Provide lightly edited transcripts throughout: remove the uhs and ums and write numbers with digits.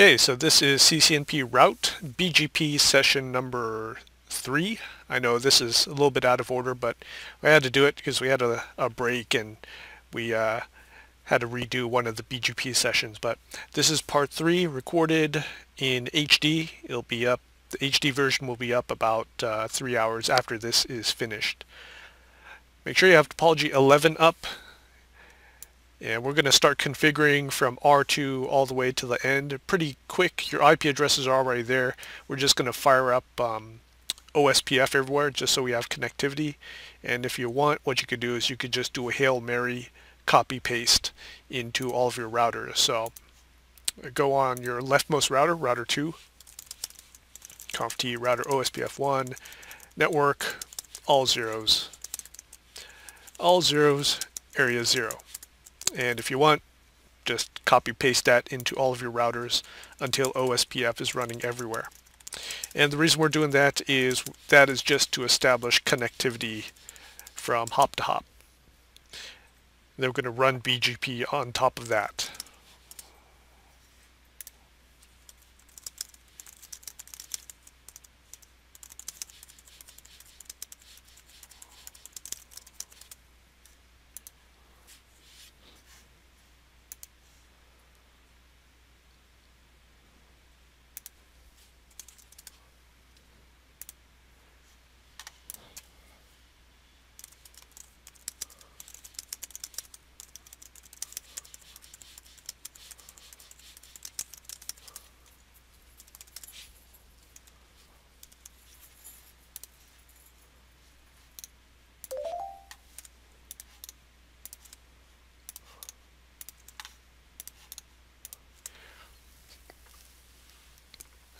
Okay, so this is CCNP Route BGP session number 3. I know this is a little bit out of order, but I had to do it because we had a break and we had to redo one of the BGP sessions. But this is part 3, recorded in HD. It'll be up. The HD version will be up about 3 hours after this is finished. Make sure you have topology 11 up. And we're going to start configuring from R2 all the way to the end. Pretty quick. Your IP addresses are already there. We're just going to fire up OSPF everywhere just so we have connectivity. And if you want, what you could do is you could just do a Hail Mary copy paste into all of your routers. So go on your leftmost router, router 2, conft router OSPF1, network, all zeros, area 0. And if you want, just copy paste that into all of your routers until OSPF is running everywhere. And the reason we're doing that is just to establish connectivity from hop to hop. And then we're going to run BGP on top of that.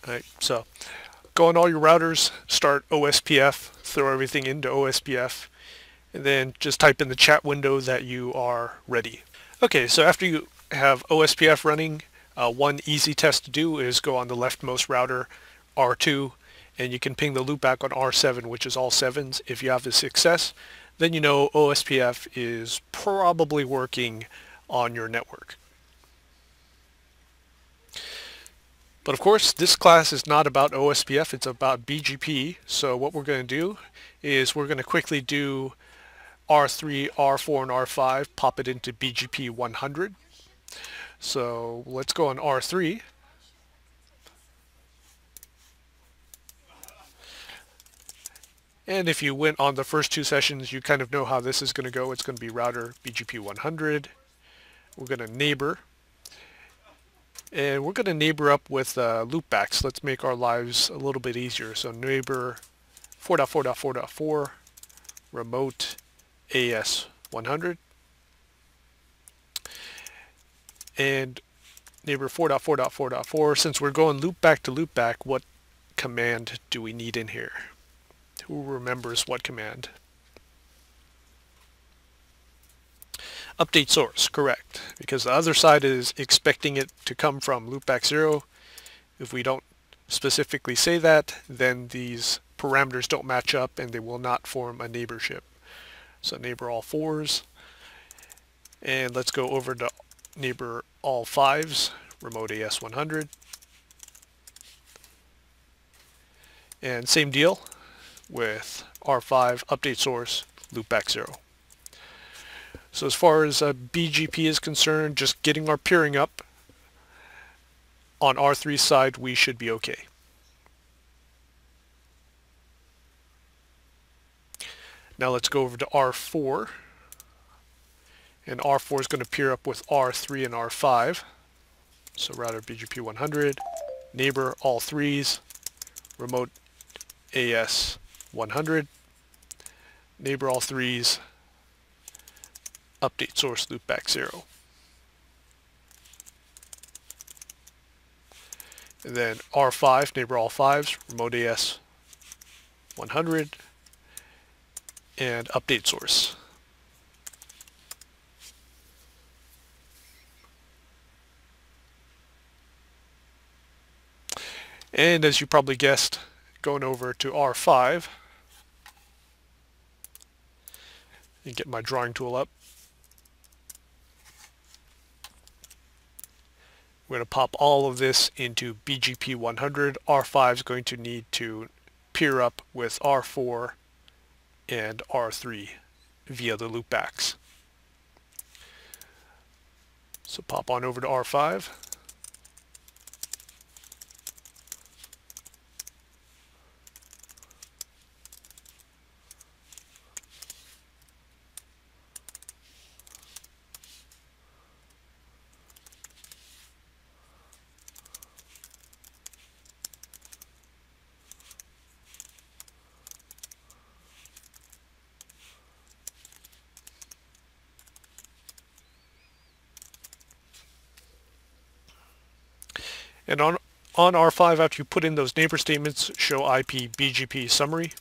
Alright, so go on all your routers, start OSPF, throw everything into OSPF, and then just type in the chat window that you are ready. Okay, so after you have OSPF running, one easy test to do is go on the leftmost router, R2, and you can ping the loopback on R7, which is all 7s. If you have the success, then you know OSPF is probably working on your network. But of course, this class is not about OSPF, it's about BGP. So what we're going to do is we're going to quickly do R3, R4, and R5, pop it into BGP 100. So let's go on R3. And if you went on the first 2 sessions, you kind of know how this is going to go. It's going to be router BGP 100. We're going to neighbor. And we're going to neighbor up with loopbacks. Let's make our lives a little bit easier. So neighbor 4.4.4.4 remote AS 100 and neighbor 4.4.4.4. Since we're going loopback to loopback, what command do we need in here? Who remembers what command? Update source, correct, because the other side is expecting it to come from loopback 0. If we don't specifically say that, then these parameters don't match up and they will not form a neighborship. So neighbor all 4s, and let's go over to neighbor all 5s, remote AS 100, and same deal with R5, update source, loopback 0. So as far as BGP is concerned, just getting our peering up on R3 side, we should be okay. Now let's go over to R4. And R4 is going to peer up with R3 and R5. So router BGP 100, neighbor all 3s, remote AS 100, neighbor all 3s, update source loopback 0. And then R5, neighbor all 5s, remote AS 100, and update source. And as you probably guessed, going over to R5, and get my drawing tool up. We're going to pop all of this into BGP 100. R5 is going to need to peer up with R4 and R3 via the loopbacks. So pop on over to R5. And on R5, after you put in those neighbor statements, show IP BGP summary,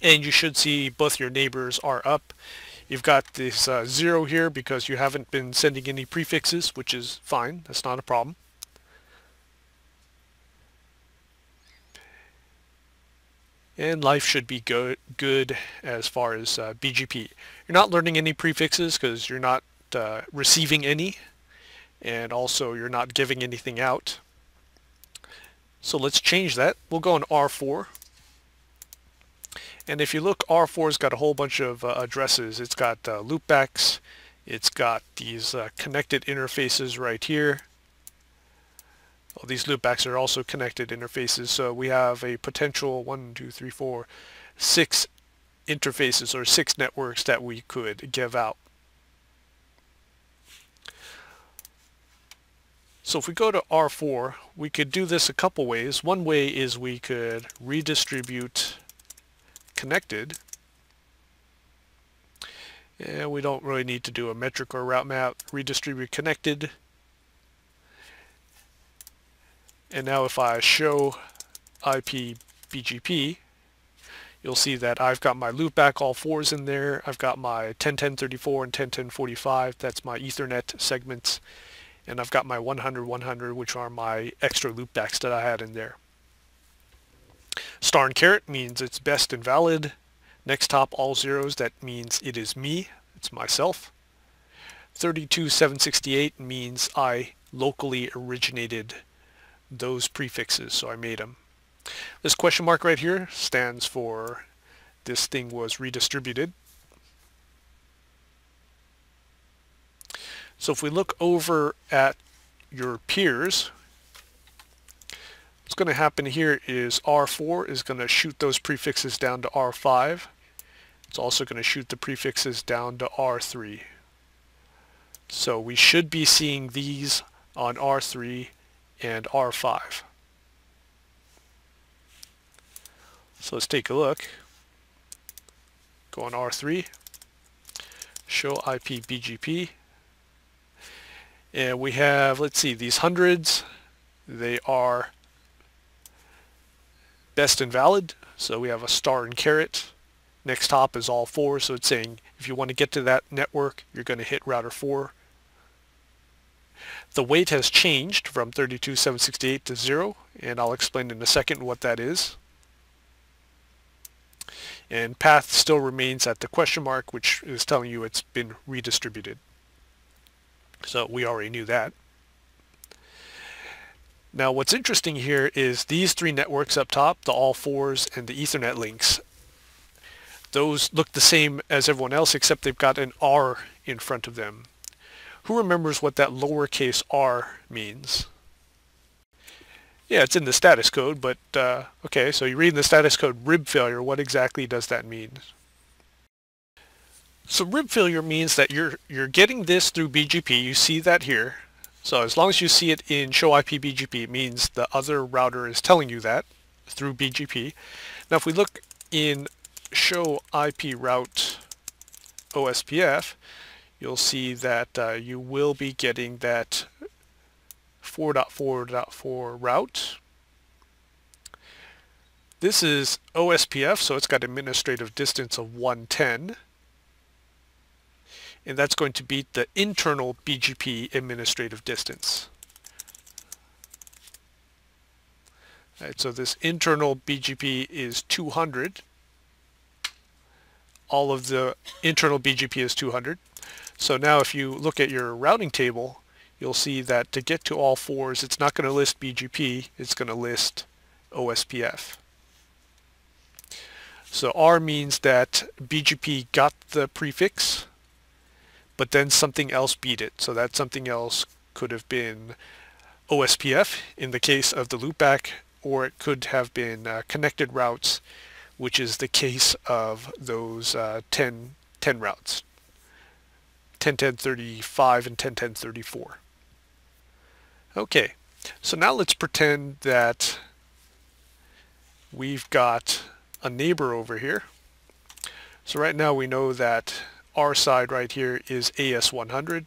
and you should see both your neighbors are up. You've got this 0 here because you haven't been sending any prefixes, which is fine. That's not a problem. And life should be good as far as BGP. You're not learning any prefixes because you're not receiving any, and also you're not giving anything out. So let's change that. We'll go on R4. And if you look, R4's got a whole bunch of addresses. It's got loopbacks. It's got these connected interfaces right here. Well, these loopbacks are also connected interfaces. So we have a potential 6 interfaces or 6 networks that we could give out. So if we go to R4, we could do this a couple ways. One way is we could redistribute connected. And we don't really need to do a metric or route map. Redistribute connected. And now if I show IP BGP, you'll see that I've got my loopback, all 4s in there. I've got my 101034 and 101045. That's my Ethernet segments. And I've got my 100-100, which are my extra loopbacks that I had in there. Star and caret means it's best and valid. Next top, all 0s, that means it is me, it's myself. 32768 means I locally originated those prefixes, so I made them. This question mark right here stands for this thing was redistributed. So if we look over at your peers, what's going to happen here is R4 is going to shoot those prefixes down to R5. It's also going to shoot the prefixes down to R3. So we should be seeing these on R3 and R5. So let's take a look. Go on R3, show IP BGP. And we have, let's see, these hundreds, they are best and valid. So we have a star and caret. Next hop is all 4, so it's saying if you want to get to that network, you're going to hit router 4. The weight has changed from 32768 to 0, and I'll explain in a second what that is. And path still remains at the question mark, which is telling you it's been redistributed. So we already knew that. Now what's interesting here is these 3 networks up top, the all 4s and the Ethernet links. Those look the same as everyone else except they've got an R in front of them. Who remembers what that lowercase r means? Yeah, it's in the status code, but okay, so you read in the status code rib failure. What exactly does that mean? So rib failure means that you're getting this through BGP. You see that here. So as long as you see it in show IP BGP, it means the other router is telling you that through BGP. Now if we look in show IP route OSPF, you'll see that you will be getting that 4.4.4 route. This is OSPF, so it's got administrative distance of 110. And that's going to beat the internal BGP administrative distance. All right, so this internal BGP is 200. All of the internal BGP is 200. So now if you look at your routing table, you'll see that to get to all fours, it's not going to list BGP, it's going to list OSPF. So R means that BGP got the prefix, but then something else beat it. So that something else could have been OSPF in the case of the loopback, or it could have been connected routes, which is the case of those 10 routes, 10.10.35 and 10.10.34. Okay, so now let's pretend that we've got a neighbor over here. So right now we know that our side right here is AS100.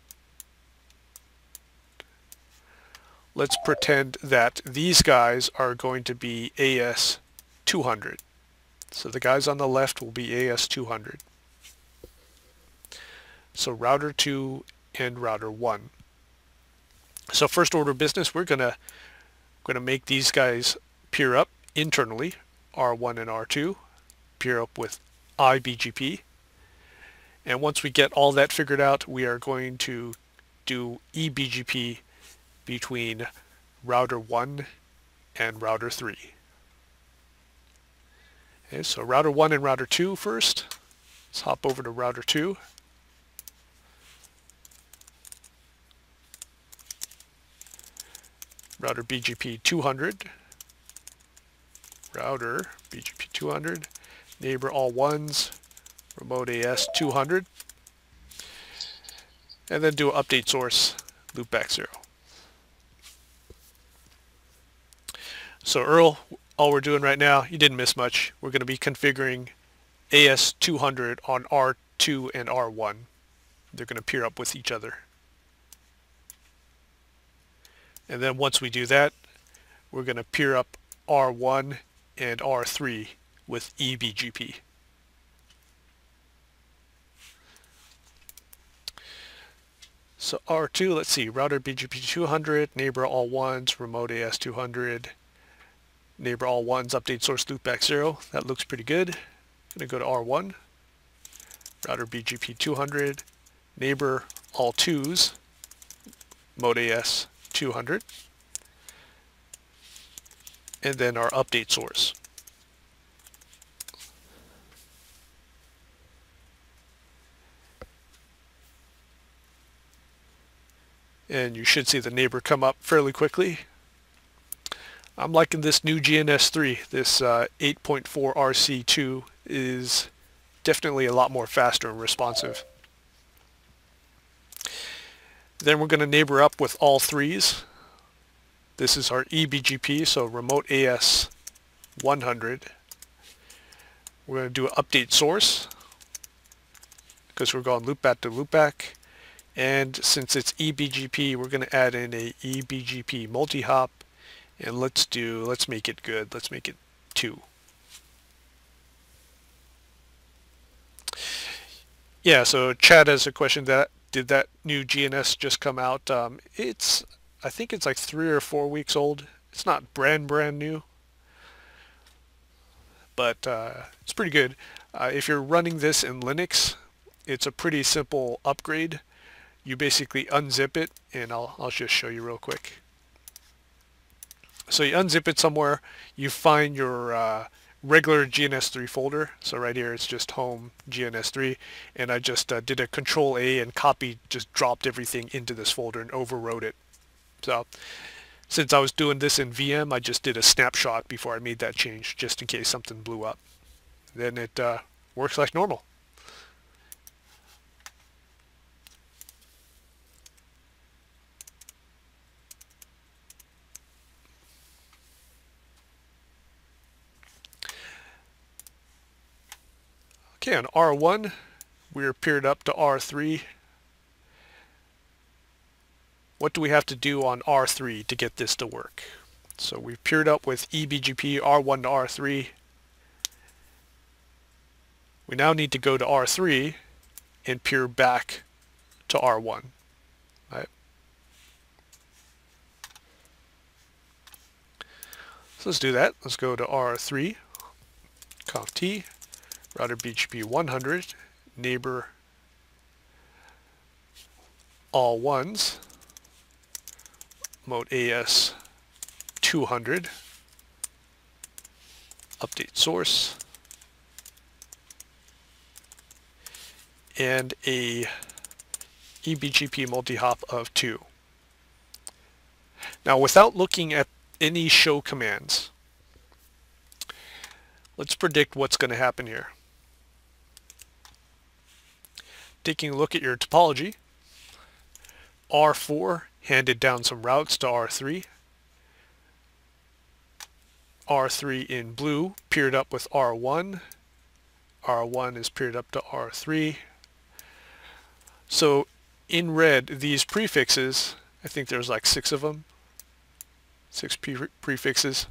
Let's pretend that these guys are going to be AS200. So the guys on the left will be AS200. So router 2 and router 1. So first order of business, we're gonna make these guys peer up internally, R1 and R2, peer up with iBGP. And once we get all that figured out, we are going to do eBGP between router 1 and router 3. Okay, so router 1 and router 2 first. Let's hop over to router 2. Router BGP 200. Router BGP 200. Neighbor all ones. Remote AS 200. And then do an update source loopback 0. So Earl, all we're doing right now, you didn't miss much. We're going to be configuring AS200 on R2 and R1. They're going to peer up with each other. And then once we do that, we're going to peer up R1 and R3 with eBGP. So R2, let's see, router BGP 200, neighbor all ones, remote AS 200, neighbor all ones, update source loopback 0. That looks pretty good. I'm going to go to R1, router BGP 200, neighbor all twos, mode AS 200, and then our update source. And you should see the neighbor come up fairly quickly. I'm liking this new GNS3. This 8.4 RC2 is definitely a lot more faster and responsive. Then we're going to neighbor up with all threes. This is our eBGP, so remote AS 100. We're going to do an update source because we're going loopback to loopback. And since it's eBGP, we're going to add in a eBGP multi-hop. And let's make it good. Let's make it 2. Yeah, so Chad has a question that did that new GNS just come out? I think it's like 3 or 4 weeks old. It's not brand new, but it's pretty good. If you're running this in Linux, it's a pretty simple upgrade. You basically unzip it, and I'll just show you real quick. So you unzip it somewhere, you find your regular GNS3 folder. So right here it's just home GNS3, and I just did a Control A and just dropped everything into this folder and overwrote it. So since I was doing this in VM, I just did a snapshot before I made that change, just in case something blew up. Then it works like normal. Okay, on R1, we're peered up to R3. What do we have to do on R3 to get this to work? So we've peered up with eBGP R1 to R3. We now need to go to R3 and peer back to R1. Right? So let's do that. Let's go to R3, conf t, router BGP 100, neighbor all ones, mode AS 200, update source, and a eBGP multi-hop of 2. Now, without looking at any show commands, let's predict what's going to happen here. Taking a look at your topology, R4 handed down some routes to R3. R3 in blue peered up with R1. R1 is peered up to R3. So in red, these prefixes, I think there's like 6 of them, 6 prefixes.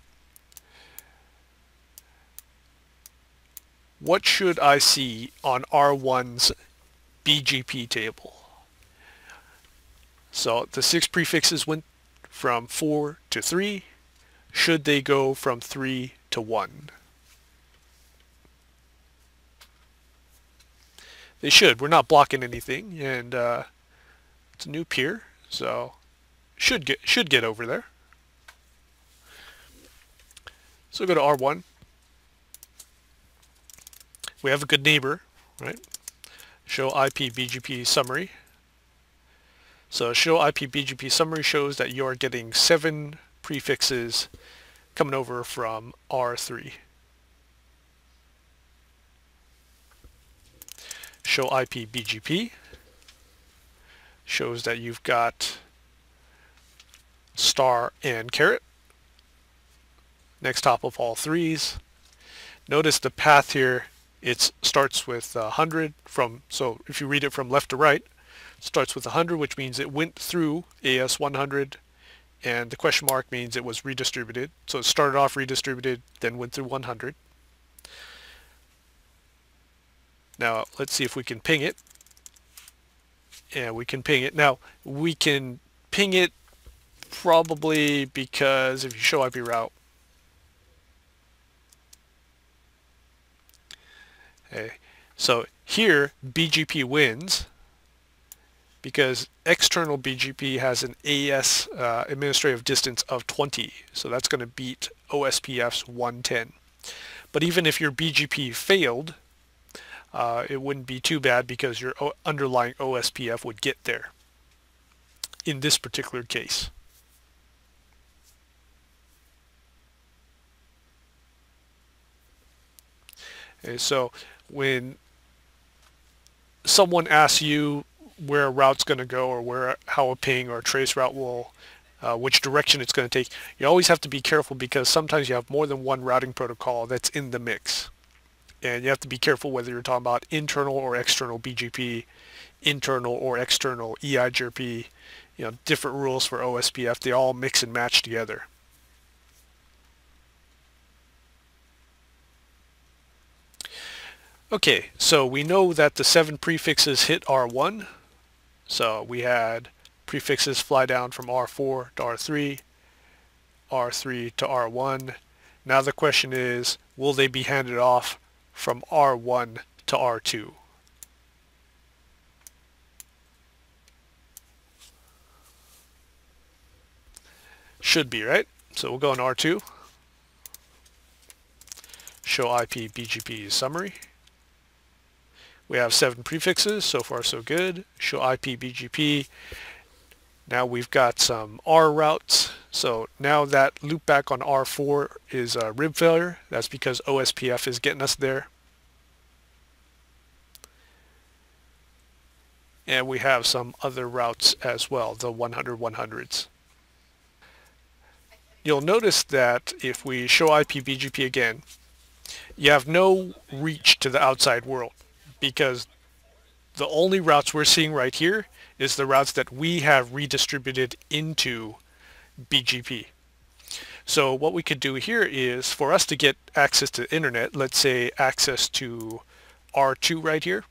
What should I see on R1's BGP table? So the 6 prefixes went from 4 to 3. Should they go from 3 to 1? They should. We're not blocking anything, and it's a new peer, so should get over there. So go to R1. We have a good neighbor, right? Show IP BGP summary. So show IP BGP summary shows that you're getting 7 prefixes coming over from R3. Show IP BGP shows that you've got star and caret next top of all 3s. Notice the path here, it starts with 100 from, so if you read it from left to right, it starts with 100, which means it went through AS 100, and the question mark means it was redistributed. So it started off redistributed, then went through 100. Now let's see if we can ping it. Yeah, we can ping it. Now we can ping it probably because if you show IP route, okay, so here BGP wins because external BGP has an AS administrative distance of 20, so that's going to beat OSPF's 110. But even if your BGP failed, it wouldn't be too bad because your underlying OSPF would get there in this particular case. Okay, so when someone asks you where a route's going to go or how a ping or a trace route will, which direction it's going to take, you always have to be careful because sometimes you have more than one routing protocol that's in the mix. And you have to be careful whether you're talking about internal or external BGP, internal or external EIGRP, different rules for OSPF. They all mix and match together. Okay, so we know that the 7 prefixes hit R1. So we had prefixes fly down from R4 to R3, R3 to R1. Now the question is, will they be handed off from R1 to R2? Should be, right? So we'll go on R2. Show IP BGP summary. We have 7 prefixes, so far so good. Show IP BGP. Now we've got some R routes. So now that loopback on R4 is a rib failure. That's because OSPF is getting us there. And we have some other routes as well, the 100/100s. You'll notice that if we show IP BGP again, you have no reach to the outside world because the only routes we're seeing right here is the routes that we have redistributed into BGP. So what we could do here is for us to get access to the internet, let's say access to R2 right here.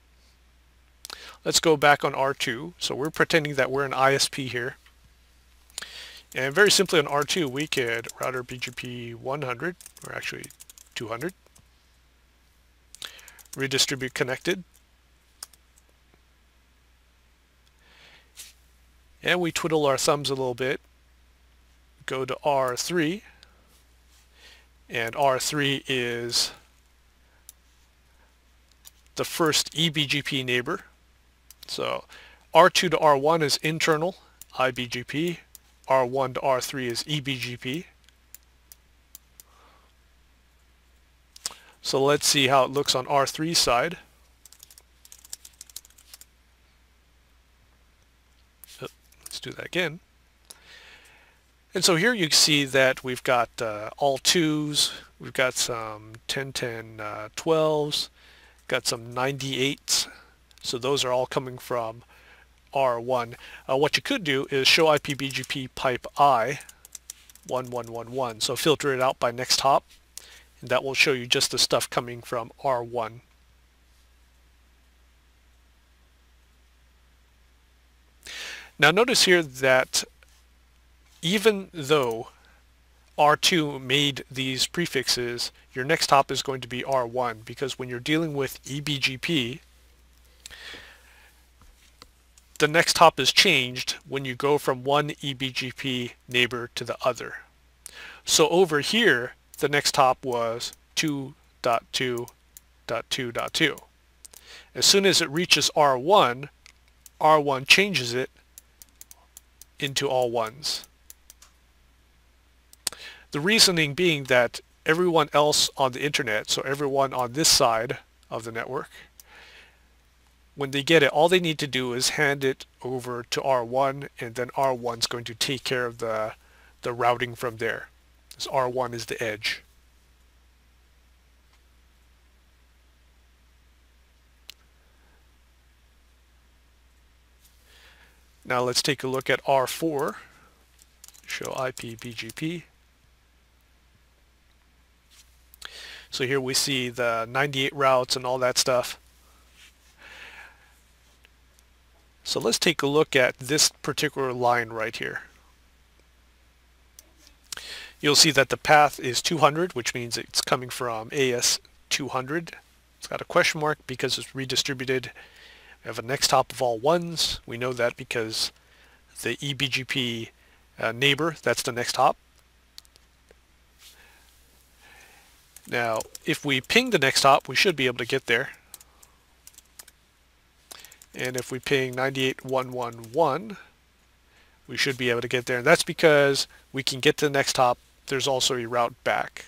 Let's go back on R2. So we're pretending that we're an ISP here. And very simply on R2, we could router BGP 100, or actually 200. Redistribute connected. And we twiddle our thumbs a little bit. go to R3, and R3 is the first eBGP neighbor. So R2 to R1 is internal iBGP, R1 to R3 is eBGP. So let's see how it looks on R3 side. Let's do that again. And so here you see that we've got all 2s, we've got some 1010 12s, got some 98s. So those are all coming from R1. What you could do is show IPBGP pipe I 1111. So filter it out by next hop, and that will show you just the stuff coming from R1. Now notice here that even though R2 made these prefixes, your next hop is going to be R1, because when you're dealing with eBGP, the next hop is changed when you go from one eBGP neighbor to the other. So over here, the next hop was 2.2.2.2. As soon as it reaches R1, R1 changes it into all ones. The reasoning being that everyone else on the internet, so everyone on this side of the network, when they get it, all they need to do is hand it over to R1, and then R1's going to take care of the routing from there. Because R1 is the edge. Now let's take a look at R4. Show IPBGP. So here we see the 98 routes and all that stuff. So let's take a look at this particular line right here. You'll see that the path is 200, which means it's coming from AS200. It's got a question mark because it's redistributed. We have a next hop of all ones. We know that because the eBGP neighbor, that's the next hop. Now, if we ping the next hop, we should be able to get there. And if we ping 98.111, we should be able to get there. And that's because we can get to the next hop. There's also a route back.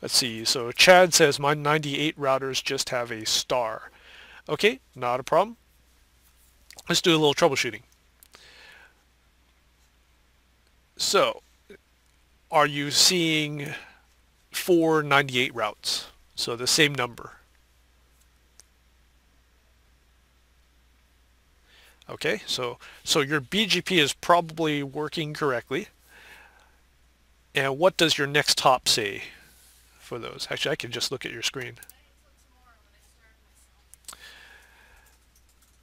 Let's see. So Chad says my 98 routers just have a star. Okay, not a problem. Let's do a little troubleshooting. So, are you seeing 4 98 routes? So the same number. Okay, so your BGP is probably working correctly. And what does your next hop say for those? Actually, I can just look at your screen.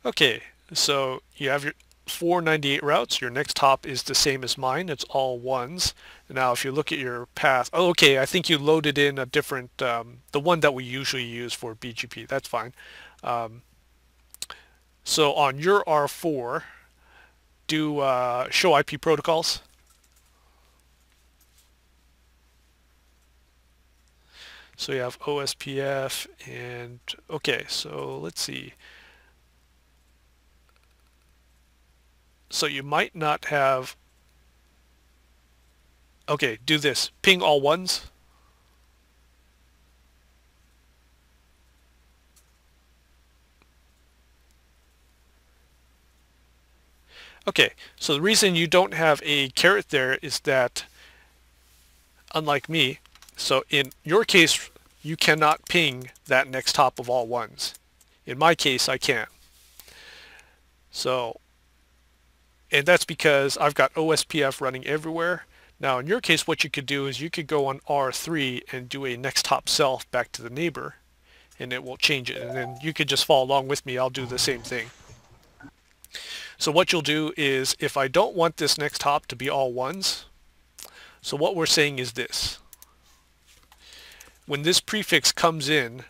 Okay, so you have your 4 98 routes. Your next hop is the same as mine. It's all ones. Now, if you look at your path, oh, okay, I think you loaded in a different, the one that we usually use for BGP. That's fine. So on your R4, do show IP protocols. So you have OSPF and, okay, so let's see. So you might not have, okay, do this, ping all ones. Okay, so the reason you don't have a caret there is that, unlike me, so in your case, you cannot ping that next hop of all ones. In my case, I can. So, and that's because I've got OSPF running everywhere. Now, in your case, what you could do is you could go on R3 and do a next hop self back to the neighbor, and it will change it. And then you could just follow along with me. I'll do the same thing. So what you'll do is, if I don't want this next hop to be all ones, so what we're saying is this. When this prefix comes in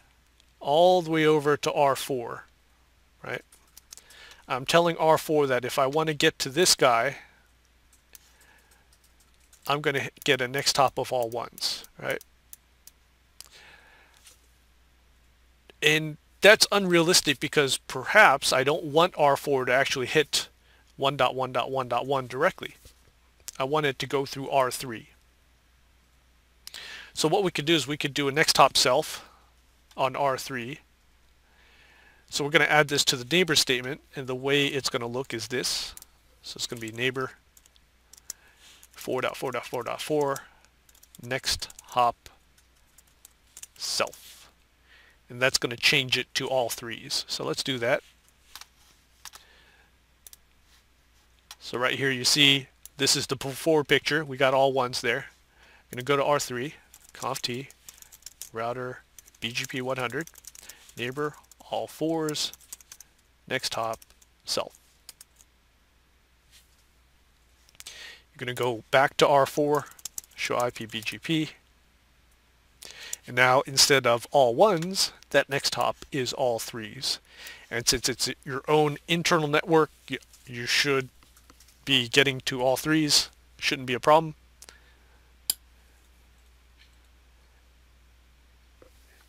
all the way over to R4, right? I'm telling R4 that if I want to get to this guy, I'm going to get a next hop of all ones, right? And that's unrealistic because perhaps I don't want R4 to actually hit 1.1.1.1 directly. I want it to go through R3. So what we could do is we could do a next hop self on R3. So we're going to add this to the neighbor statement, and the way it's going to look is this. So it's going to be neighbor 4.4.4.4 next hop self. And that's going to change it to all threes. So let's do that. So right here you see this is the before picture. We got all ones there. I'm going to go to R3, conf t, router BGP 100, neighbor all fours, next hop self. You're going to go back to R4, show IP BGP, and now instead of all ones, that next hop is all threes. And since it's your own internal network, you should be getting to all threes. Shouldn't be a problem.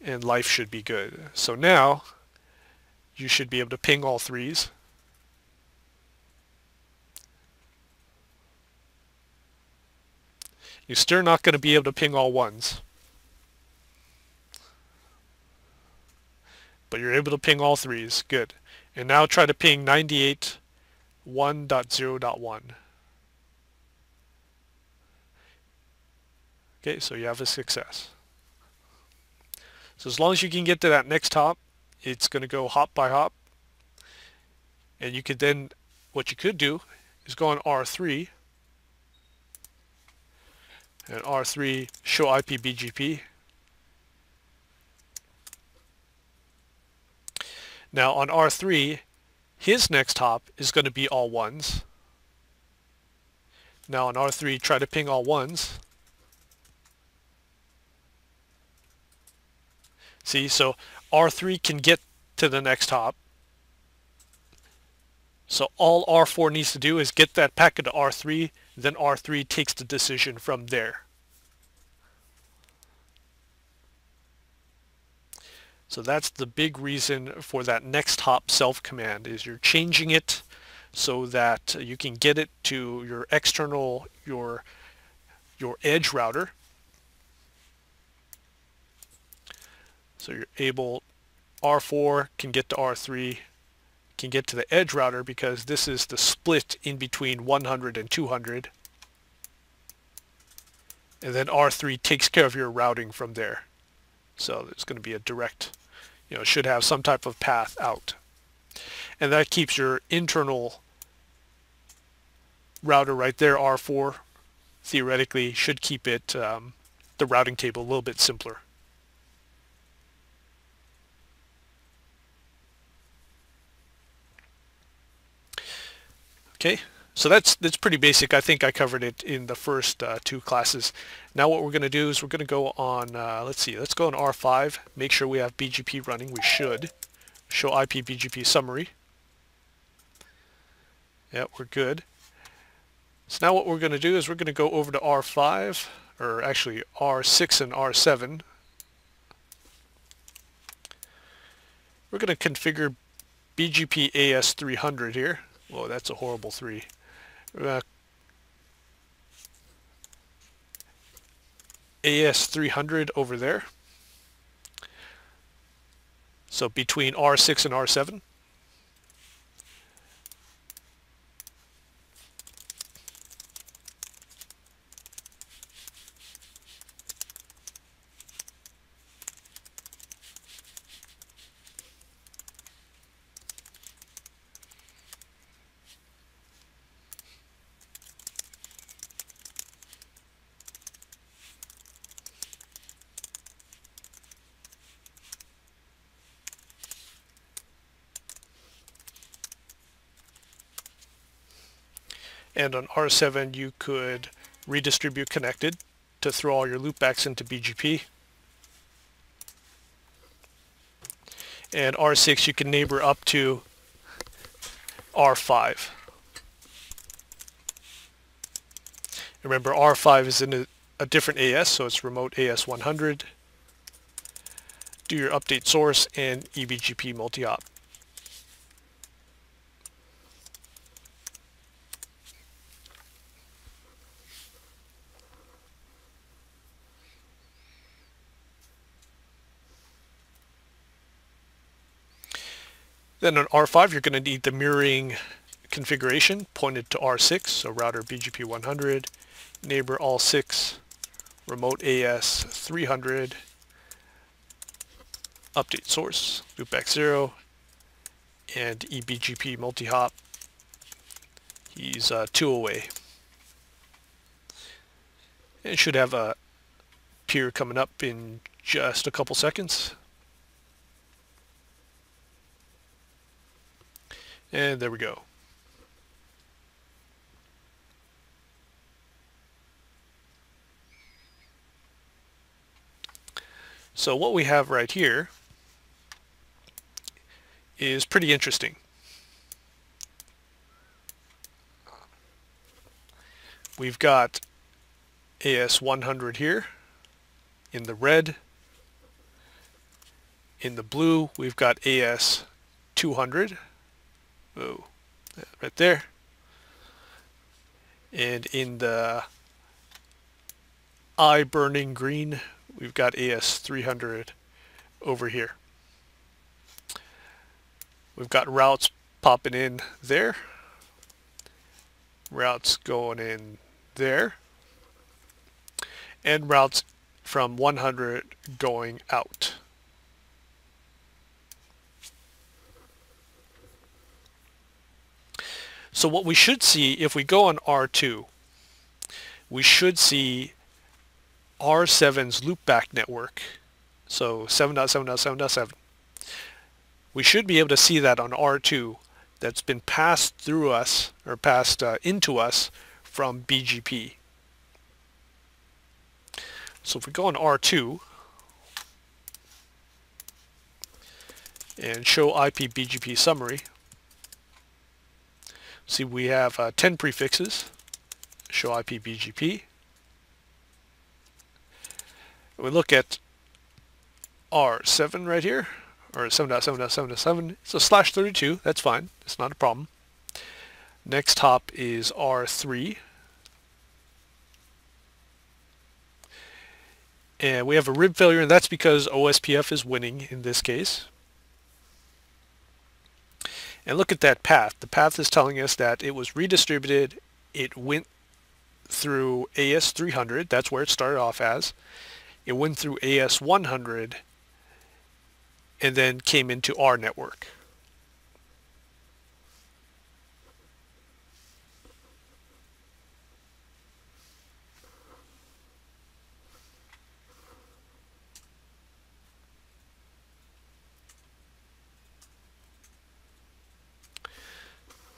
And life should be good. So now you should be able to ping all threes. You're still not going to be able to ping all ones, but you're able to ping all threes. Good. And now try to ping 98.1.0.1. Okay, so you have a success. So as long as you can get to that next hop, it's going to go hop by hop. And you could then, what you could do is go on R3, and R3 show IP BGP. Now on R3, his next hop is going to be all ones. Now on R3, try to ping all ones. See, so R3 can get to the next hop. So all R4 needs to do is get that packet to R3, then R3 takes the decision from there. So that's the big reason for that next hop self command, is you're changing it so that you can get it to your external, your edge router. So you're able, R4 can get to R3, can get to the edge router because this is the split in between 100 and 200. And then R3 takes care of your routing from there. So there's going to be a direct, it should have some type of path out. And that keeps your internal router right there, R4, theoretically should keep it, the routing table a little bit simpler. Okay, so that's pretty basic. I think I covered it in the first two classes. Now what we're going to do is we're going to go on, let's go on R5, make sure we have BGP running. We should. Show IP BGP summary. Yep, we're good. So now what we're going to do is we're going to go over to R5, or actually R6 and R7. We're going to configure BGP AS300 here. Whoa, that's a horrible 3. AS300 over there. So between R6 and R7. And on R7 you could redistribute connected to throw all your loopbacks into BGP. And R6 you can neighbor up to R5. Remember, R5 is in a different AS, so it's remote AS 100. Do your update source and eBGP multi-hop. Then on R5, you're going to need the mirroring configuration pointed to R6, so router BGP 100, neighbor all 6, remote AS 300, update source, loopback 0, and eBGP multi-hop. He's 2 away. And should have a peer coming up in just a couple seconds. And there we go. So what we have right here is pretty interesting. We've got AS 100 here in the red. In the blue, we've got AS 200. Oh, right there. And in the eye burning green, we've got AS 300 over here. We've got routes popping in there. Routes going in there. And routes from 100 going out. So what we should see, if we go on R2, we should see R7's loopback network. So 7.7.7.7. We should be able to see that on R2 that's been passed through us, or passed into us from BGP. So if we go on R2 and show IP BGP summary, see we have 10 prefixes, show IP BGP. We look at R7 right here, or 7.7.7.7, so /32, that's fine, it's not a problem. Next hop is R3. And we have a rib failure, and that's because OSPF is winning in this case. And look at that path. The path is telling us that it was redistributed. It went through AS 300. That's where it started off as. It went through AS 100 and then came into our network.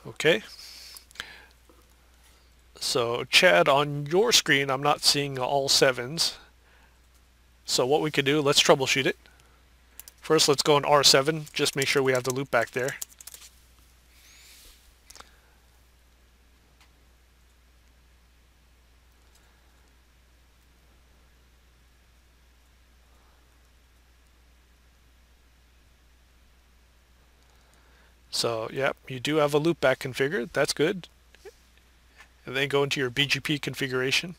Okay. So Chad, on your screen, I'm not seeing all 7s. So what we could do, let's troubleshoot it. First, let's go on R7, just make sure we have the loop back there. So, yep, you do have a loopback configured. That's good. And then go into your BGP configuration.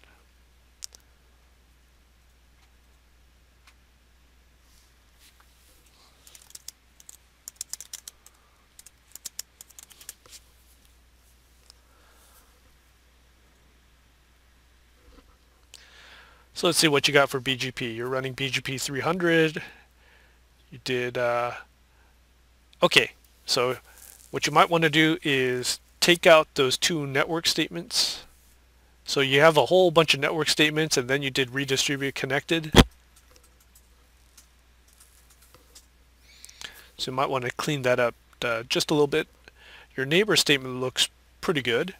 So let's see what you got for BGP. You're running BGP 300. You did, okay. So what you might want to do is take out those 2 network statements. So you have a whole bunch of network statements and then you did redistribute connected. So you might want to clean that up just a little bit. Your neighbor statement looks pretty good.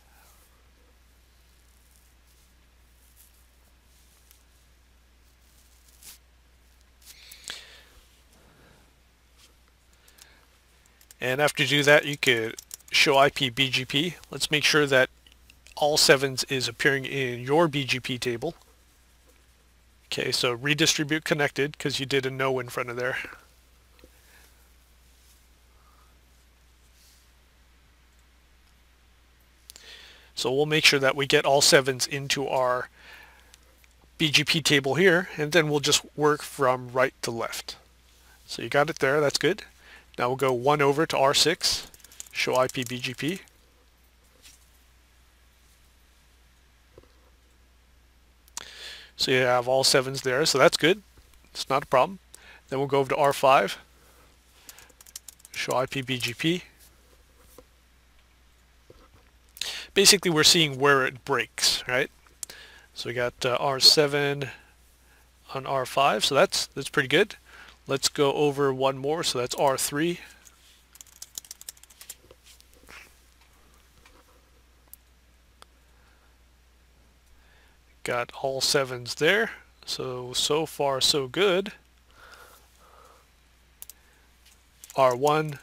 And after you do that, you could show IP BGP. Let's make sure that all sevens is appearing in your BGP table. Okay, so redistribute connected because you did a no in front of there. So we'll make sure that we get all sevens into our BGP table here, and then we'll just work from right to left. So you got it there, that's good. Now we'll go one over to R6, show IP BGP. So you have all sevens there, so that's good. It's not a problem. Then we'll go over to R5, show IP BGP. Basically, we're seeing where it breaks, right? So we got R7 on R5, so that's pretty good. Let's go over one more, so that's R3. Got all sevens there, so far so good. R1.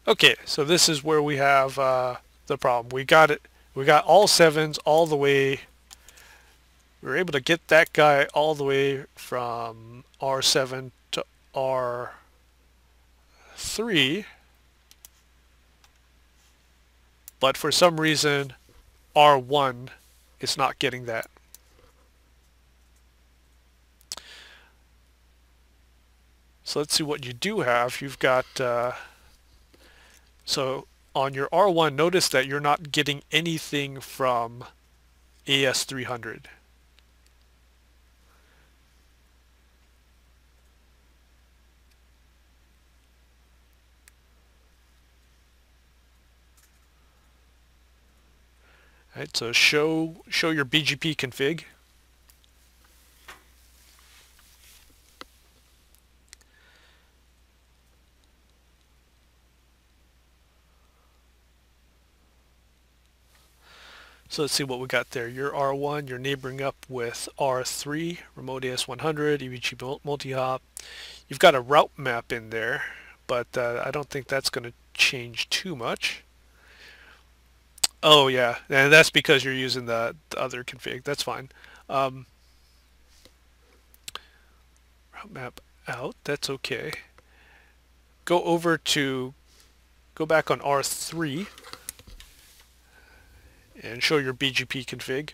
Okay, so this is where we have the problem. We got it. We got all sevens all the way. We were able to get that guy all the way from R7 to R3, but for some reason R1 is not getting that. So let's see what you do have. You've got so on your R1, notice that you're not getting anything from AS300. Right, so show your BGP config. So let's see what we got there. Your R1, you're neighboring up with R3, remote AS100, EBGP multi-hop. You've got a route map in there, but I don't think that's going to change too much. Oh yeah, and that's because you're using the other config. That's fine. Route map out, that's okay. Go back on R3 and show your BGP config.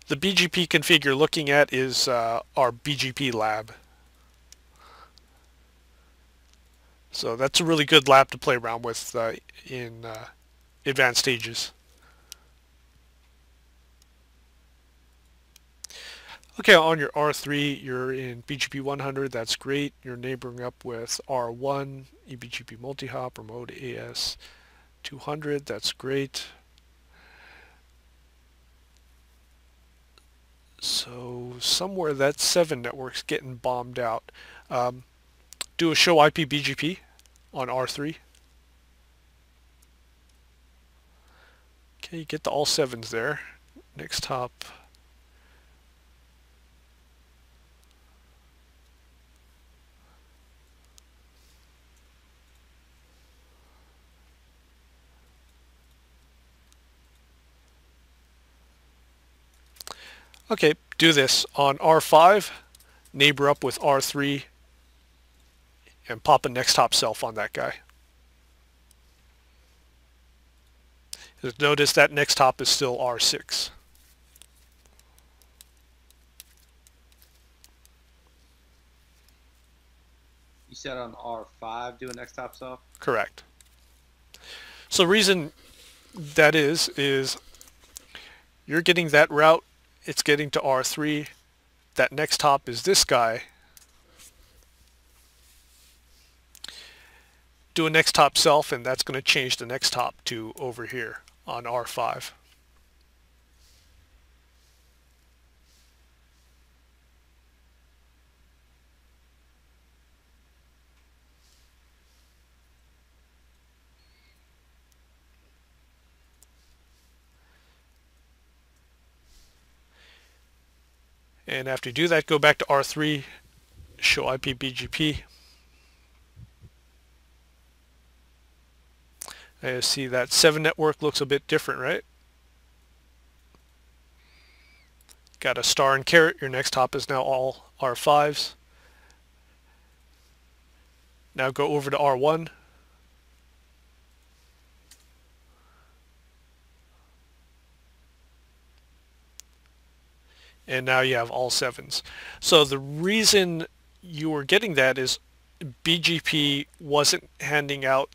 The BGP config you're looking at is our BGP lab. So that's a really good lab to play around with in advanced stages. Okay, on your R3, you're in BGP 100, that's great. You're neighboring up with R1, eBGP multi-hop, remote AS 200, that's great. So somewhere that 7 network's getting bombed out. Do a show IP BGP on R3. Okay, you get the all 7s there. Next hop. Okay, do this on R5, neighbor up with R3, and pop a next hop self on that guy. Notice that next hop is still R6. You said on R5 do a next hop self? Correct. So the reason that is you're getting that route, it's getting to R3, that next hop is this guy. Do a next hop self, and that's going to change the next hop to over here on R5. And after you do that, go back to R3, show IP BGP. And you see that 7 network looks a bit different, right? Got a star and caret. Your next hop is now all R5s. Now go over to R1. And now you have all 7s. So the reason you were getting that is BGP wasn't handing out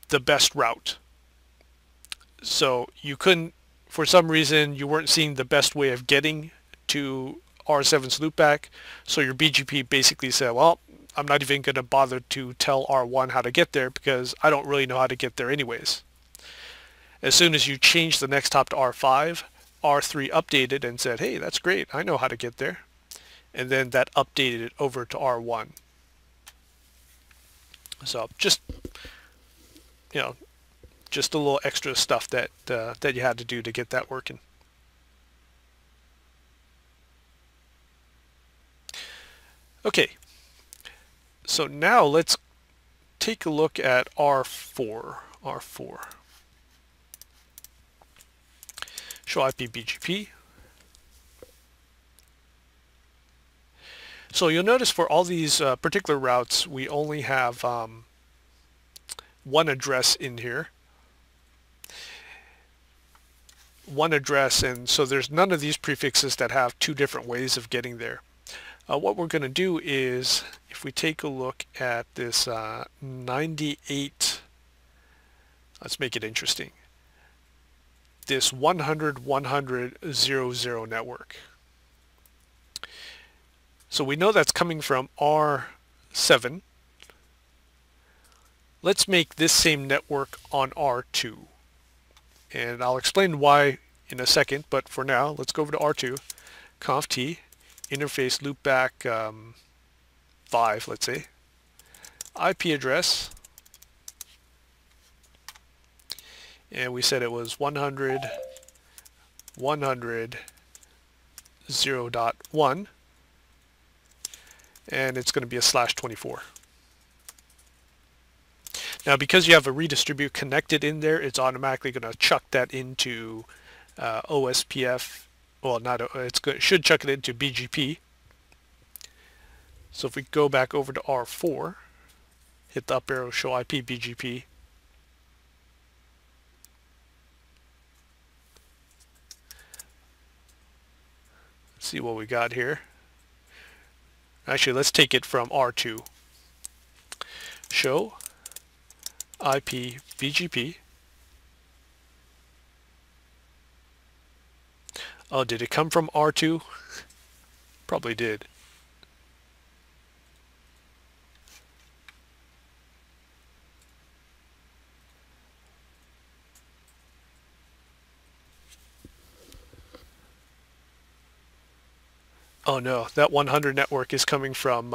the best route. So you couldn't, for some reason, you weren't seeing the best way of getting to R7's loopback. So your BGP basically said, well, I'm not even going to bother to tell R1 how to get there because I don't really know how to get there anyways. As soon as you change the next hop to R5, R3 updated and said, hey, that's great, I know how to get there. And then that updated it over to R1. So just, you know, just a little extra stuff that that you had to do to get that working. Okay, so now let's take a look at R4. Show IP BGP. So you'll notice for all these particular routes, we only have one address in here. One address, and so there's none of these prefixes that have 2 different ways of getting there. What we're going to do is, if we take a look at this 98, let's make it interesting, this 100-100-00 network. So we know that's coming from R7. Let's make this same network on R2. And I'll explain why in a second, but for now, let's go over to R2, conf t, interface loopback 5, let's say, IP address, and we said it was 100.100.0.1, and it's going to be a /24. Now, because you have a redistribute connected in there, it's automatically going to chuck that into OSPF. Well, it should chuck it into BGP. So if we go back over to R4, hit the up arrow, show IP BGP. Let's see what we got here. Actually, let's take it from R2. Show IP BGP. Oh, did it come from R2? Probably did. Oh no, that 100 network is coming from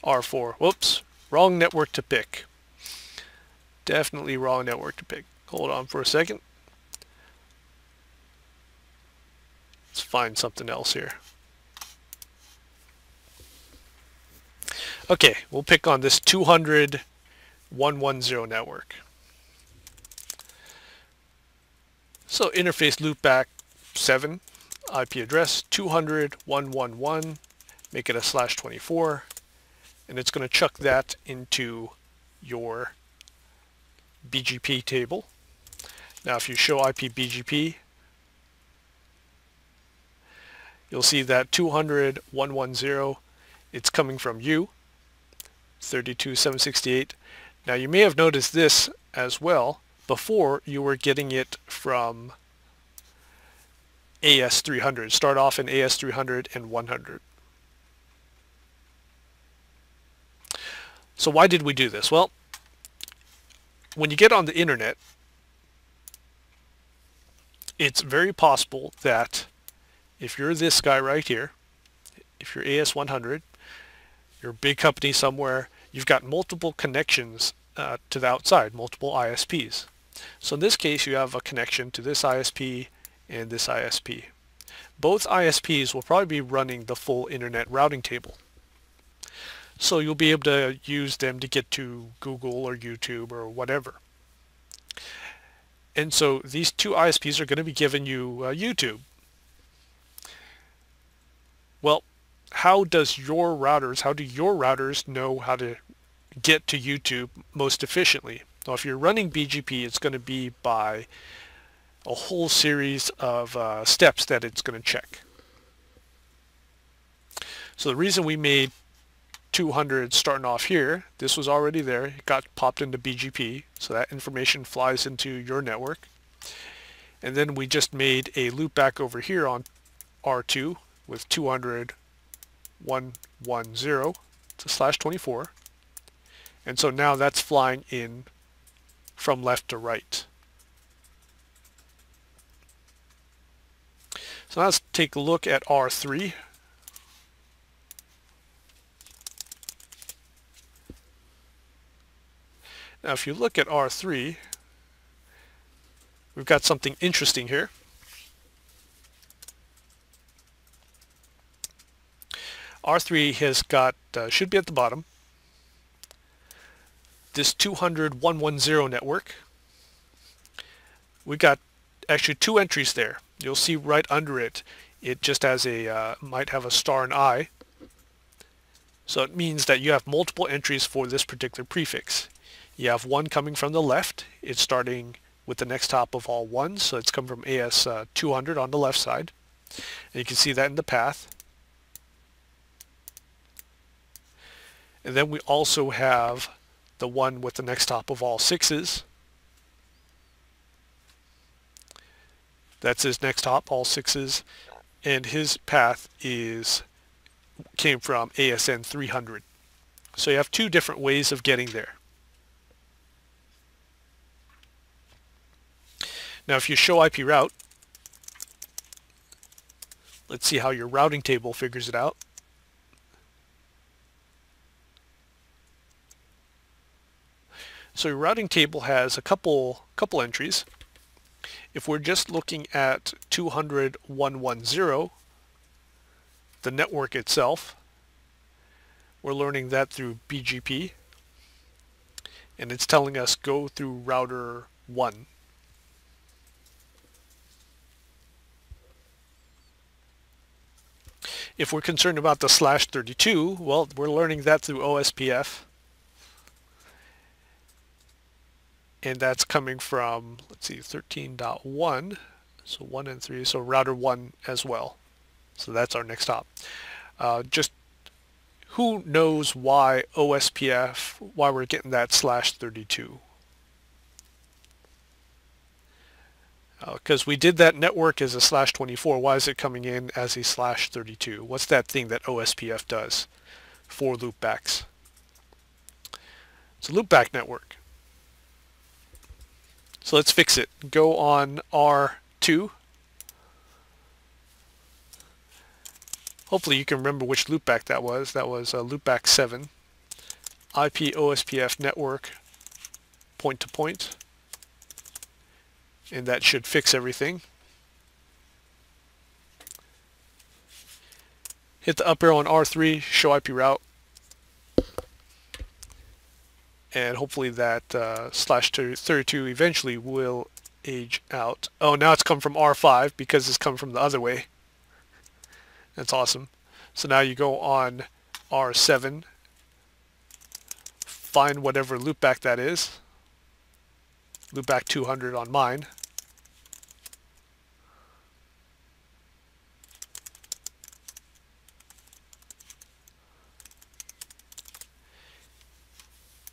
R4. Whoops, wrong network to pick. Definitely wrong network to pick. Hold on for a second. Let's find something else here. Okay, we'll pick on this 200.110 network. So interface loopback 7, IP address 200.111, make it a /24, and it's going to chuck that into your BGP table. Now if you show IP BGP, you'll see that 200.110, it's coming from you, 32.768. Now you may have noticed this as well. Before, you were getting it from AS300. Start off in AS300 and 100. So why did we do this? Well, when you get on the internet, it's very possible that if you're this guy right here, if you're AS100, you're a big company somewhere, you've got multiple connections to the outside, multiple ISPs. So in this case, you have a connection to this ISP and this ISP. both ISPs will probably be running the full internet routing table. So you'll be able to use them to get to Google or YouTube or whatever. And so these two ISPs are going to be giving you YouTube. Well, how do your routers know how to get to YouTube most efficiently? Well, if you're running BGP, it's going to be by a whole series of steps that it's going to check. So the reason we made 200 starting off here, this was already there, it got popped into BGP, so that information flies into your network. And then we just made a loopback over here on R2 with 200.110 to /24. And so now that's flying in from left to right. So now let's take a look at R3. Now if you look at R3, we've got something interesting here. R3 has got, should be at the bottom, this 200.110 network. We got actually two entries there. You'll see right under it, it just has a, might have a star and I. So it means that you have multiple entries for this particular prefix. You have one coming from the left. It's starting with the next hop of all ones, so it's come from AS 200 on the left side. And you can see that in the path. And then we also have the one with the next hop of all sixes. That's his next hop, all sixes. And his path came from ASN 300. So you have two different ways of getting there. Now if you show IP route, let's see how your routing table figures it out. So your routing table has a couple entries. If we're just looking at 200.110, the network itself, we're learning that through BGP, and it's telling us go through router 1. If we're concerned about the /32, well, we're learning that through OSPF. And that's coming from, let's see, 13.1, so 1 and 3, so router 1 as well. So that's our next hop. Just who knows why OSPF, why we're getting that /32? Because we did that network as a /24, why is it coming in as a /32? What's that thing that OSPF does for loopbacks? It's a loopback network. So let's fix it. Go on R2. Hopefully you can remember which loopback that was. That was loopback 7. IP OSPF network point to point. And that should fix everything. Hit the up arrow on R3, show IP route. And hopefully that /32 eventually will age out. Oh, now it's come from R5 because it's come from the other way. That's awesome. So now you go on R7, find whatever loopback that is. Loopback 200 on mine.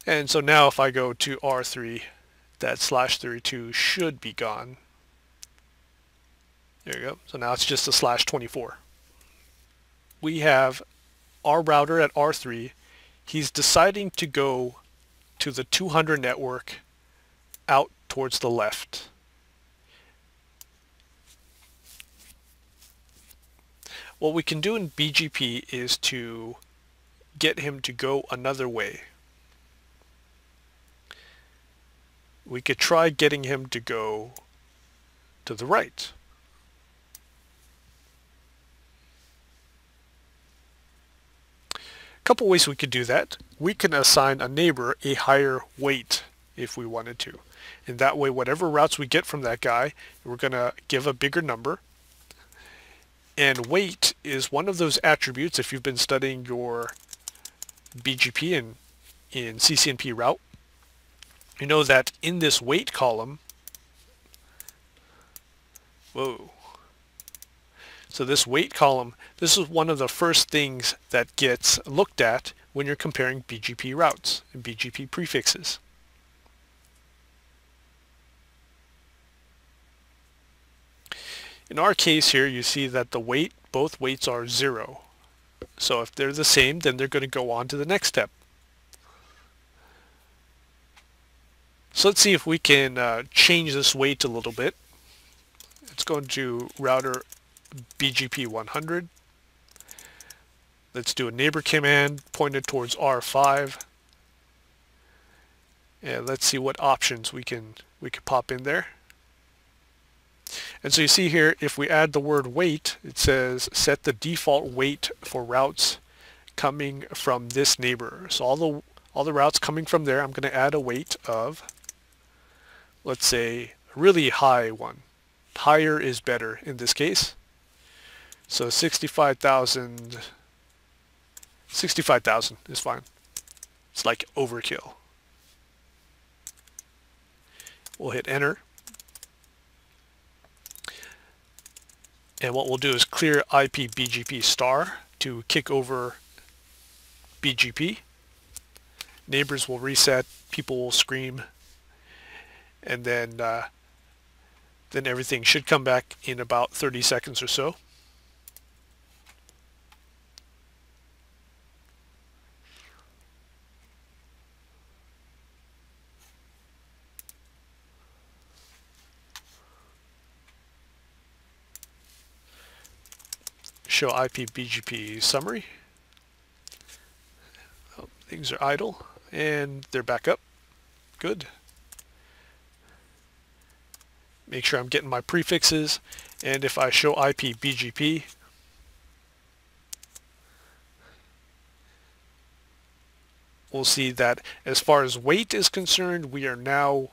And so now if I go to R3, that /32 should be gone. There you go. So now it's just a /24. We have our router at R3. He's deciding to go to the 200 network out towards the left. What we can do in BGP is to get him to go another way. We could try getting him to go to the right. couple ways we could do that. We can assign a neighbor a higher weight if we wanted to. And that way, whatever routes we get from that guy, we're going to give a bigger number. And weight is one of those attributes, if you've been studying your BGP in CCNP route, you know that in this weight column, so this weight column, this is one of the first things that gets looked at when you're comparing BGP routes and BGP prefixes. In our case here, you see that the weight, both weights are 0. So if they're the same, then they're going to go on to the next step. So let's see if we can change this weight a little bit. Let's go into router BGP 100. Let's do a neighbor command pointed towards R5. And let's see what options we can pop in there. And so you see here, if we add the word weight, it says set the default weight for routes coming from this neighbor. So all the routes coming from there, I'm going to add a weight of, let's say, a really high one. Higher is better in this case. So 65,000 is fine. It's like overkill. We'll hit enter. And what we'll do is clear IP BGP star to kick over BGP. Neighbors will reset, people will scream, and then everything should come back in about 30 seconds or so. Show IP BGP summary. Oh, things are idle and they're back up. Good. Make sure I'm getting my prefixes, and if I show IP BGP, we'll see that as far as weight is concerned, we are now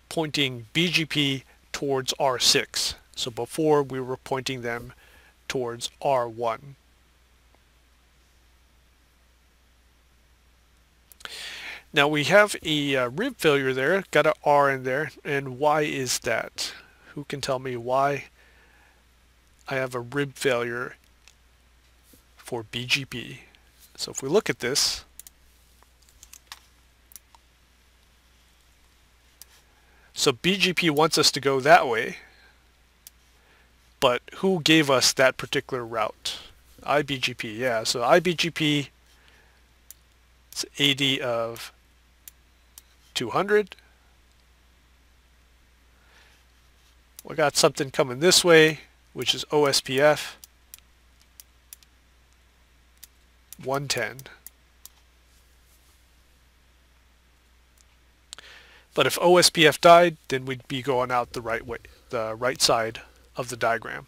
pointing BGP towards R6. So before we were pointing them towards R1. Now we have a rib failure there, got an R in there, and why is that? Who can tell me why I have a rib failure for BGP? So if we look at this, so BGP wants us to go that way, but who gave us that particular route? IBGP, yeah. So IBGP, it's AD of 200. We got something coming this way, which is OSPF 110. But if OSPF died, then we'd be going out the right way, the right side of the diagram.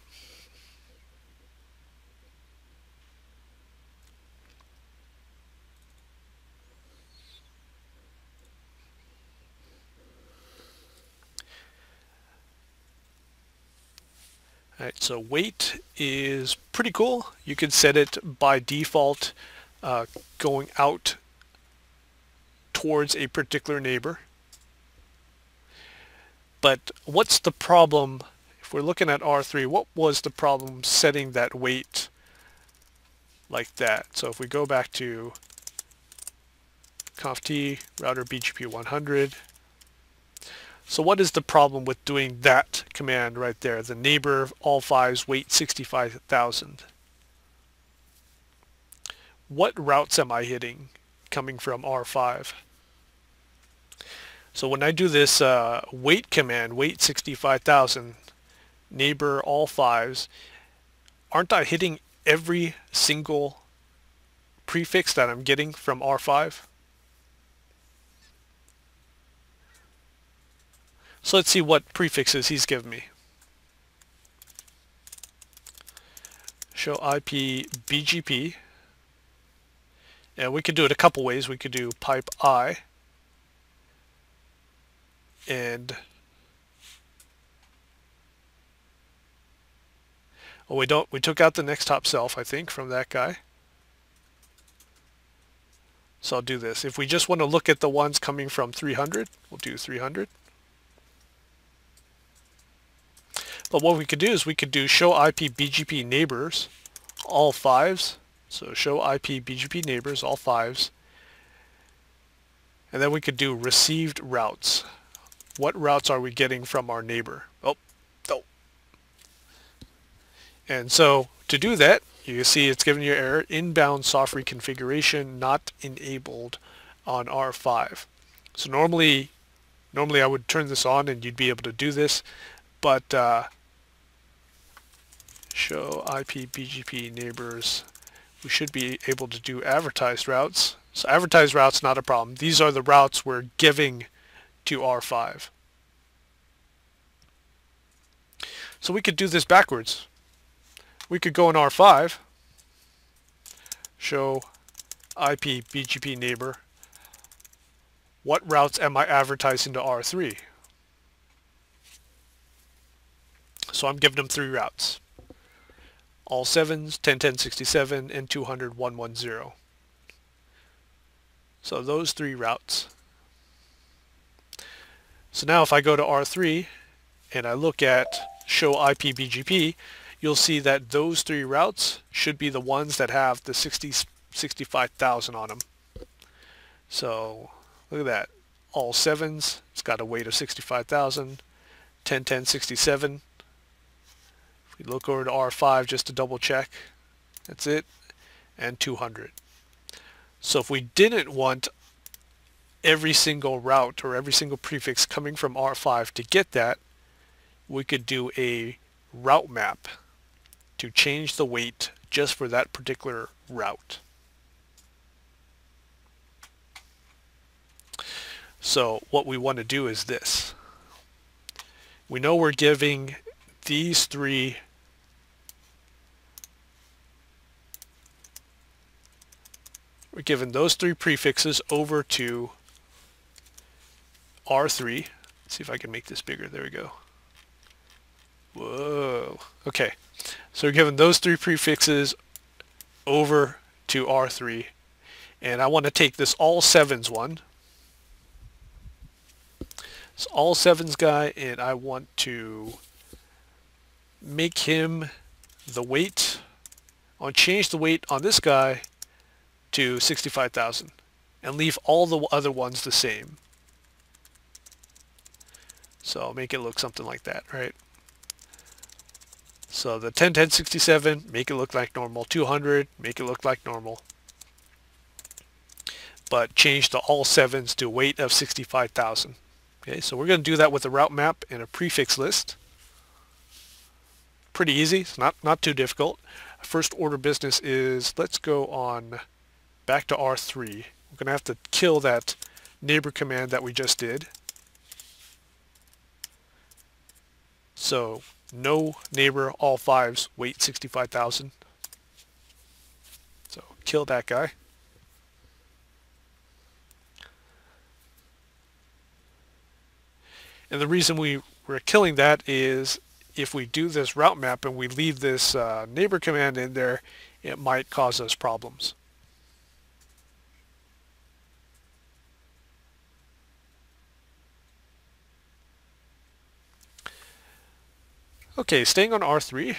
All right, so weight is pretty cool. You can set it by default going out towards a particular neighbor. But what's the problem? If we're looking at R3, what was the problem setting that weight like that? So if we go back to conft router BGP 100, so what is the problem with doing that command right there? The neighbor all fives weight 65,000. What routes am I hitting coming from R5? So when I do this weight command, weight 65,000, neighbor all fives, aren't I hitting every single prefix that I'm getting from R5? So let's see what prefixes he's given me. Show IP BGP, And we could do it a couple ways. We could do pipe I, and we took out the next hop self, I think, from that guy. So I'll do this. If we just want to look at the ones coming from 300, we'll do 300. But what we could do is we could do show IP BGP neighbors, all 5s. So show IP BGP neighbors, all 5s. And then we could do received routes. What routes are we getting from our neighbor? Oh. And so to do that, you can see it's giving you error, inbound soft reconfiguration not enabled on R5. So normally I would turn this on and you'd be able to do this, but show IP BGP neighbors, we should be able to do advertised routes. So advertised routes, not a problem. These are the routes we're giving to R5. So we could do this backwards. We could go in R5, show IP BGP neighbor, what routes am I advertising to R3? So I'm giving them 3 routes. All 7s, 10.10.67, and 200.110. So those 3 routes. So now if I go to R3 and I look at show IP BGP, you'll see that those 3 routes should be the ones that have the 65,000 on them. So look at that. All 7s, it's got a weight of 65,000. 10.10.67. If we look over to R5 just to double check, that's it. And 200. So if we didn't want every single route or every single prefix coming from R5 to get that, we could do a route map to change the weight just for that particular route. So what we want to do is this. We know we're giving these 3 we're giving those 3 prefixes over to R3. Let's see if I can make this bigger. There we go. Whoa. Okay. So we're giving those 3 prefixes over to R3. And I want to take this all 7s one. It's all 7s guy, and I want to make him the weight. I'll change the weight on this guy to 65,000 and leave all the other ones the same. So I'll make it look something like that, right? So the 10.10.67, make it look like normal. 200, make it look like normal. But change the all 7s to a weight of 65,000. Okay, so we're going to do that with a route map and a prefix list. Pretty easy. It's not too difficult. First order business is, let's go on back to R3. We're going to have to kill that neighbor command that we just did. So no neighbor, all 5s, weight 65,000. So kill that guy. And the reason we're killing that is if we do this route map and we leave this neighbor command in there, it might cause us problems. Okay, staying on R3,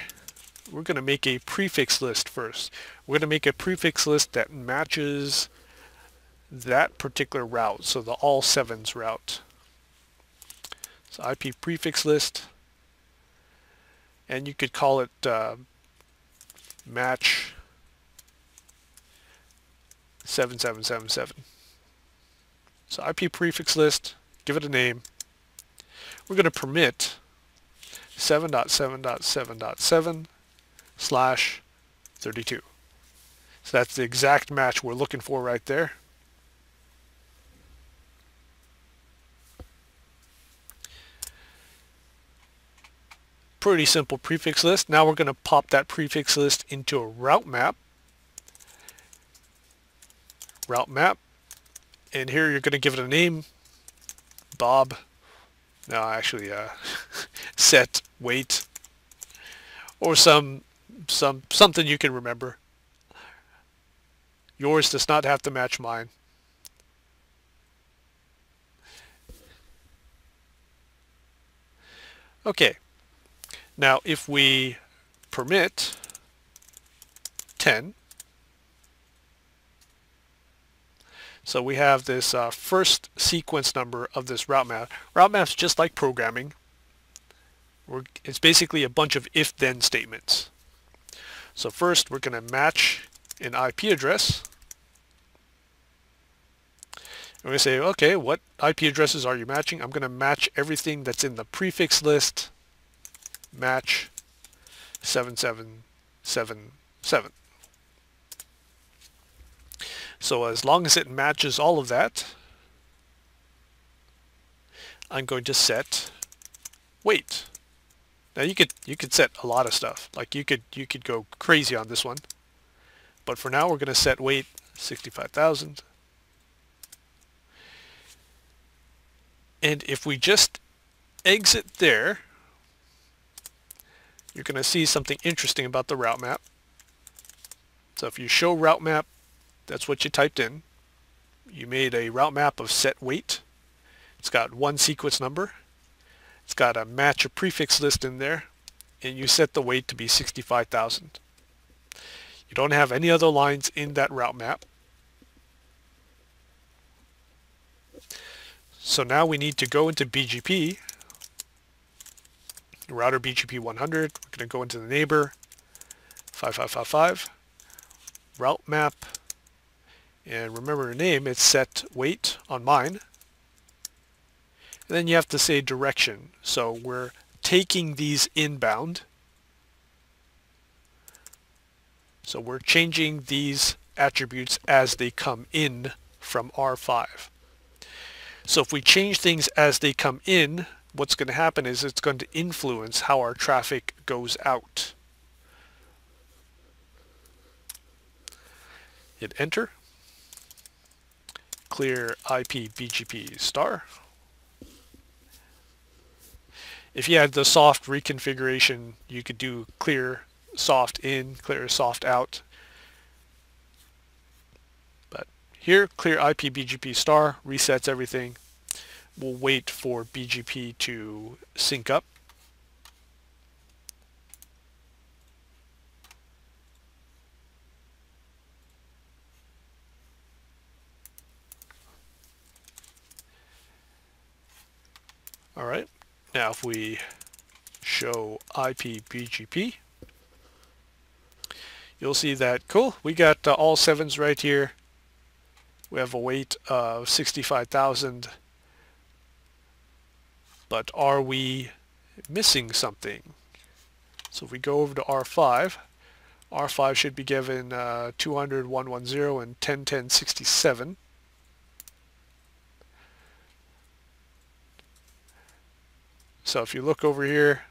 we're going to make a prefix list first. We're going to make a prefix list that matches that particular route, so the all 7s route. So IP prefix list, and you could call it match 7777. So IP prefix list, give it a name. We're going to permit 7.7.7.7/32. So that's the exact match we're looking for right there. Pretty simple prefix list. Now we're going to pop that prefix list into a route map. route map, and here you're going to give it a name, Bob. No, actually, set wait, or something you can remember. Yours does not have to match mine. Okay. Now, if we permit 10, so we have this first sequence number of this route map. Route map's just like programming. It's basically a bunch of if-then statements. So first, we're going to match an IP address. We're going to say, okay, what IP addresses are you matching? I'm going to match everything that's in the prefix list, match 7777. So as long as it matches all of that, I'm going to set wait. Now you could set a lot of stuff. Like you could go crazy on this one. But for now we're going to set wait 65,000. And if we just exit there, you're going to see something interesting about the route map. So if you show route map, that's what you typed in. You made a route map of set wait. It's got one sequence number. It's got a match a prefix list in there, and you set the wait to be 65,000. You don't have any other lines in that route map. So now we need to go into BGP, router BGP 100. We're going to go into the neighbor 5555, route map, and remember your name, it's set wait on mine. And then you have to say direction. So we're taking these inbound. So we're changing these attributes as they come in from R5. So if we change things as they come in, what's going to happen is it's going to influence how our traffic goes out. Hit enter. Clear IP BGP star. If you had the soft reconfiguration, you could do clear soft in, clear soft out. But here, clear IP BGP star resets everything. We'll wait for BGP to sync up. All right. Now if we show IP BGP, you'll see that, cool, we got all sevens right here. We have a wait of 65,000. But are we missing something? So if we go over to R5, R5 should be given 200, 110, and 1010, 67. So if you look over here,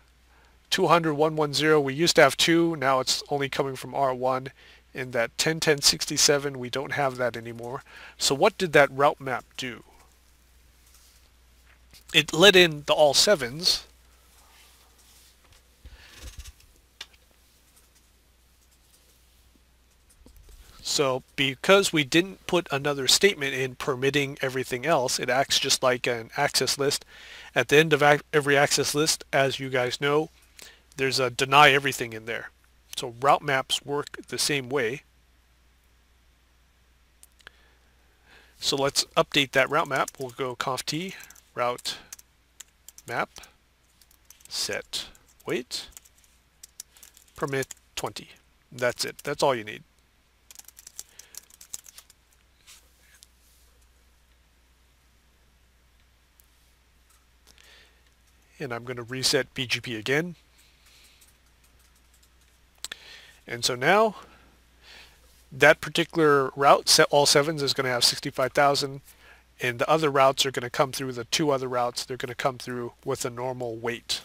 200, 110, we used to have 2, now it's only coming from R1. In that 1010, 67, we don't have that anymore. So what did that route map do? It let in the all sevens. So because we didn't put another statement in permitting everything else, it acts just like an access list. At the end of every access list, as you guys know, there's a deny everything in there. So route maps work the same way. So let's update that route map. We'll go conf t route map set wait permit 20. That's it. That's all you need. And I'm going to reset BGP again. And so now that particular route, set all sevens, is going to have 65,000, and the other routes are going to come through, the two other routes, they're going to come through with a normal wait.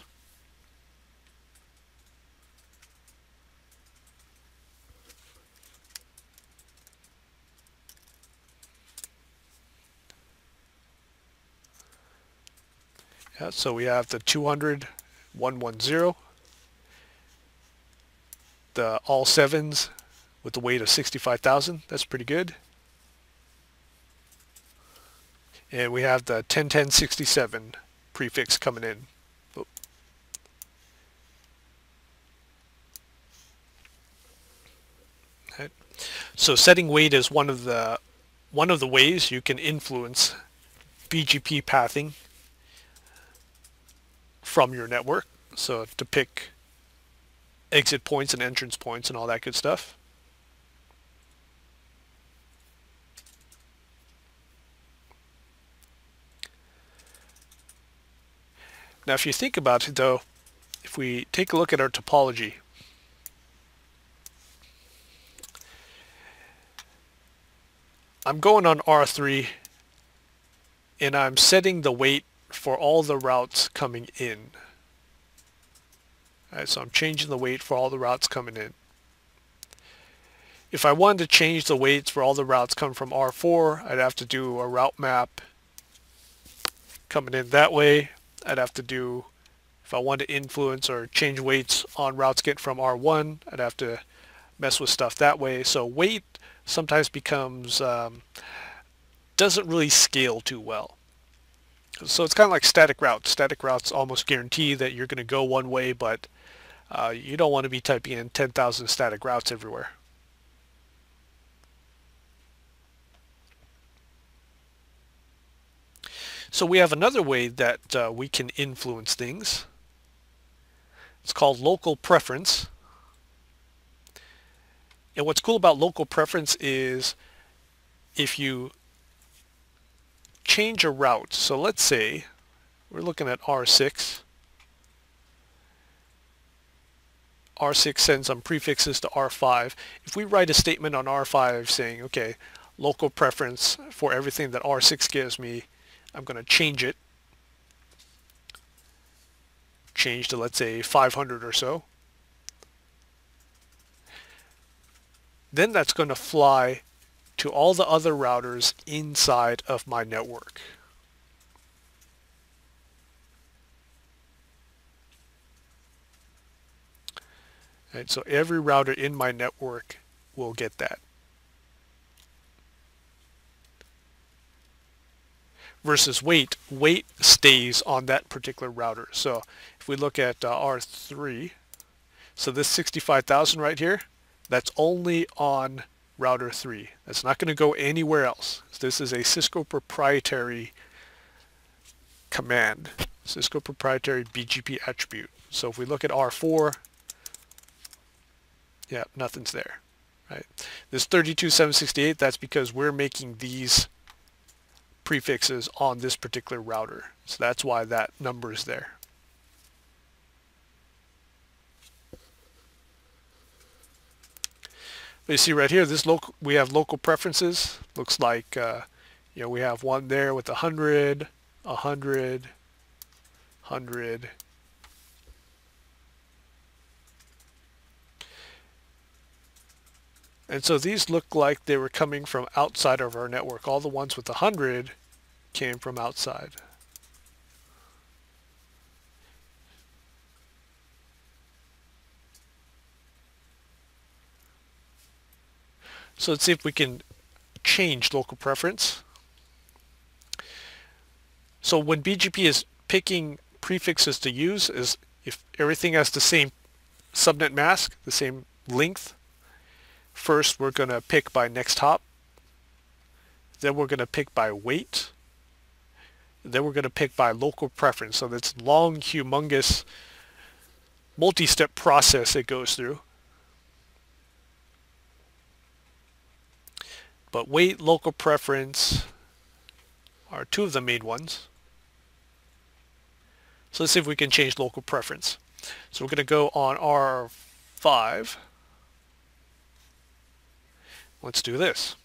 Yeah, so we have the 200.110, the all sevens with the weight of 65,000. That's pretty good. And we have the 101067 prefix coming in. Oh. Right. So setting weight is one of the ways you can influence BGP pathing from your network. So to pick exit points and entrance points and all that good stuff. Now if you think about it though, if we take a look at our topology, I'm going on R3 and I'm setting the weight for all the routes coming in. All right, so I'm changing the weight for all the routes coming in. If I wanted to change the weights for all the routes coming from R4, I'd have to do a route map coming in that way. I'd have to do, if I wanted to influence or change weights on routes getting from R1, I'd have to mess with stuff that way. So weight sometimes becomes, doesn't really scale too well. So it's kind of like static routes. Static routes almost guarantee that you're going to go one way, but you don't want to be typing in 10,000 static routes everywhere. So we have another way that we can influence things. It's called local preference. And what's cool about local preference is if you change a route, so let's say we're looking at R6. R6 sends some prefixes to R5. If we write a statement on R5 saying, okay, local preference for everything that R6 gives me, I'm going to change it. Change to, let's say, 500 or so. Then that's going to fly to all the other routers inside of my network. Right, so every router in my network will get that. Versus weight stays on that particular router. So if we look at R3, so this 65,000 right here, that's only on router 3. That's not going to go anywhere else. This is a Cisco proprietary command, Cisco proprietary BGP attribute. So if we look at R4, yeah, nothing's there, right? This 32.768, that's because we're making these prefixes on this particular router. So that's why that number is there. But you see right here, this local, we have local preferences. Looks like you know, we have one there with 100, 100, 100. And so these look like they were coming from outside of our network. All the ones with 100 came from outside. So let's see if we can change local preference. So when BGP is picking prefixes to use, is if everything has the same subnet mask, the same length, first we're going to pick by next hop, then we're going to pick by weight, then we're going to pick by local preference. So that's long, humongous, multi-step process it goes through. But weight, local preference are two of the main ones. So let's see if we can change local preference. So we're going to go on R5. Let's do this.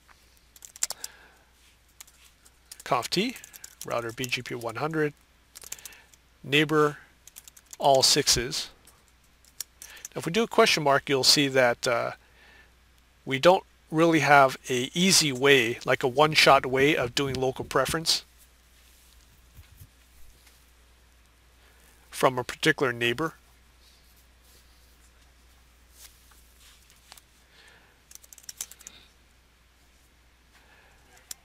Conf T, router BGP 100, neighbor all sixes. Now if we do a question mark, you'll see that we don't really have a easy way, like a one-shot way of doing local preference. from a particular neighbor.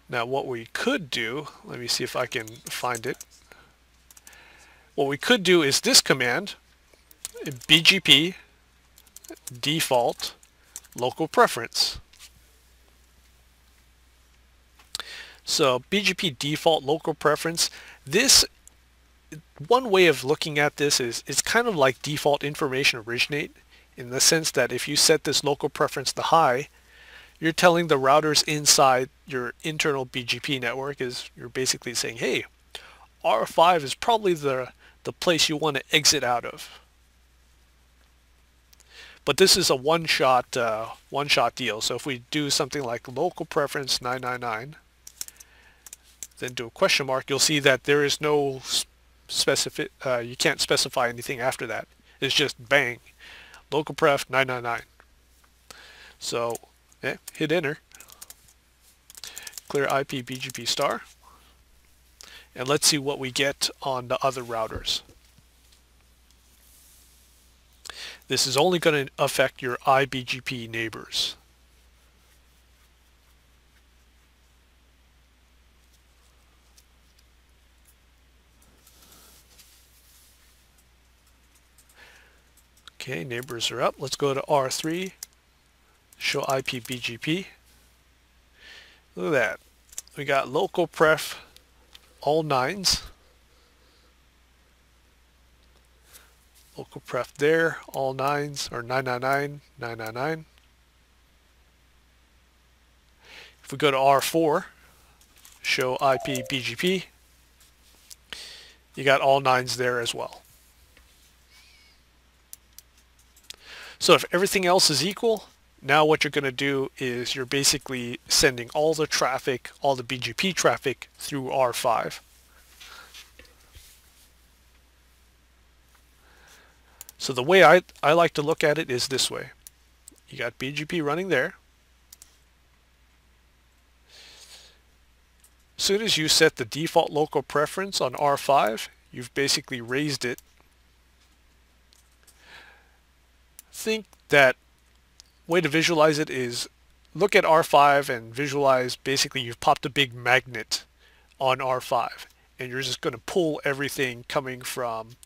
Now what we could do, let me see if I can find it. What we could do is this command, BGP default local preference. So BGP default local preference, this, one way of looking at this is it's kind of like default information originate, in the sense that if you set this local preference to high, you're telling the routers inside your internal BGP network, is you're basically saying, hey, R5 is probably the place you want to exit out of. But this is a one-shot deal. So if we do something like local preference 999, then do a question mark, you'll see that there is no specific, you can't specify anything after that. It's just bang, local pref 999. So hit enter, clear IP BGP star, and let's see what we get on the other routers. This is only going to affect your iBGP neighbors. Okay, neighbors are up. Let's go to R3, show IP BGP. Look at that. We got local pref all nines. Local pref there, all nines, or 999, 999. If we go to R4, show IP BGP, you got all nines there as well. So if everything else is equal, now what you're going to do is you're basically sending all the traffic, all the BGP traffic through R5. So the way I like to look at it is this way. You got BGP running there. As soon as you set the default local preference on R5, you've basically raised it. Think that way to visualize it is look at R5 and visualize basically you've popped a big magnet on R5 and you're just going to pull everything coming from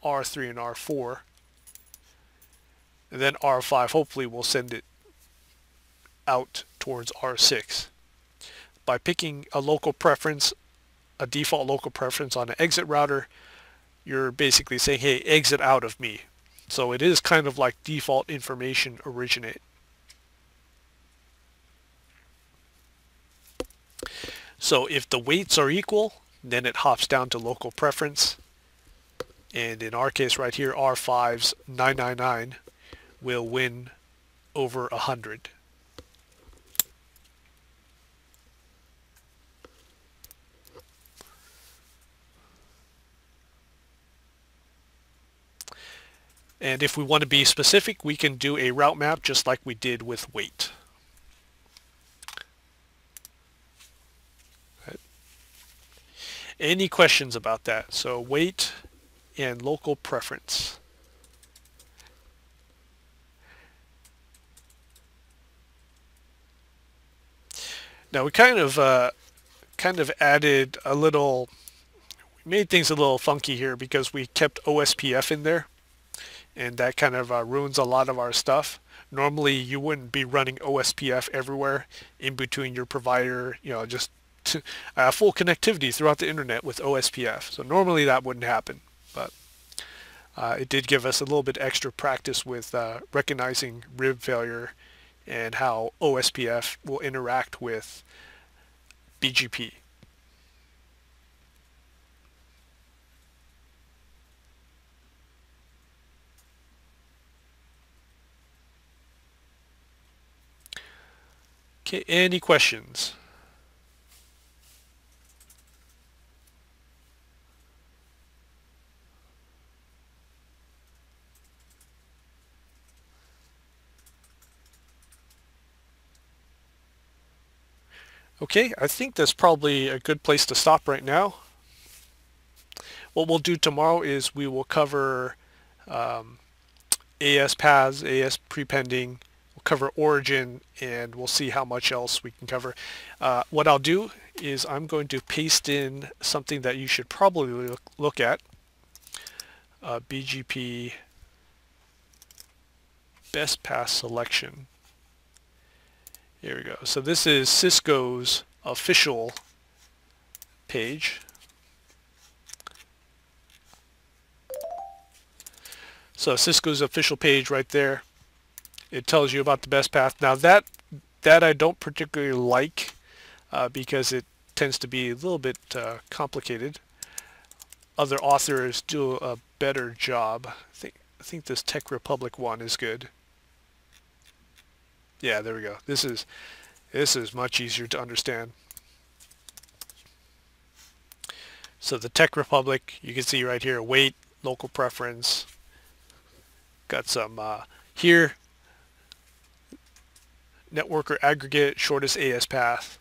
R3 and R4, and then R5 hopefully will send it out towards R6. By picking a local preference, a default local preference on an exit router, you're basically saying, hey, exit out of me. So it is kind of like default information originate. So if the weights are equal, then it hops down to local preference. And in our case right here, R5's 999 will win over 100. And if we want to be specific, we can do a route map just like we did with weight. Right. Any questions about that? So weight and local preference. Now we kind of added a little, we made things a little funky here because we kept OSPF in there, and that kind of ruins a lot of our stuff. Normally you wouldn't be running OSPF everywhere in between your provider, you know, just full connectivity throughout the internet with OSPF. So normally that wouldn't happen, but it did give us a little bit extra practice with recognizing rib failure and how OSPF will interact with BGP. Okay, any questions? Okay, I think that's probably a good place to stop right now. what we'll do tomorrow is we will cover AS paths, AS prepending, we'll cover origin, and we'll see how much else we can cover. What I'll do is I'm going to paste in something that you should probably look at. BGP best path selection. Here we go. So this is Cisco's official page. So Cisco's official page right there. It tells you about the best path. Now that I don't particularly like because it tends to be a little bit complicated. Other authors do a better job. I think this Tech Republic one is good. Yeah, there we go. This is much easier to understand. So the Tech Republic, you can see right here, weight, local preference. Got some here, network or aggregate, shortest AS path,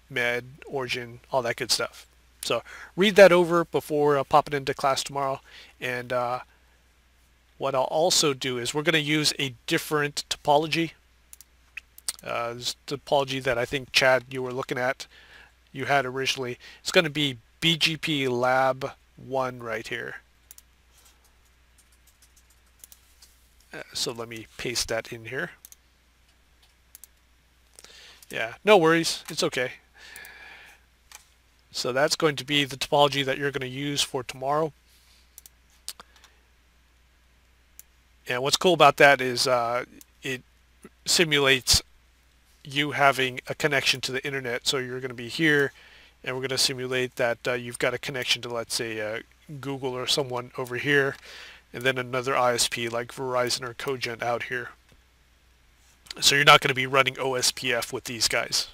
med, origin, all that good stuff. So read that over before popping into class tomorrow. And what I'll also do is we're going to use a different topology. This topology that I think, Chad, you were looking at, you had originally. It's going to be BGP Lab 1 right here. So let me paste that in here. Yeah, no worries. It's okay. So that's going to be the topology that you're going to use for tomorrow. And what's cool about that is it simulates you having a connection to the internet. So you're going to be here, and we're going to simulate that you've got a connection to, let's say, Google or someone over here, and then another ISP like Verizon or Cogent out here. So you're not going to be running OSPF with these guys.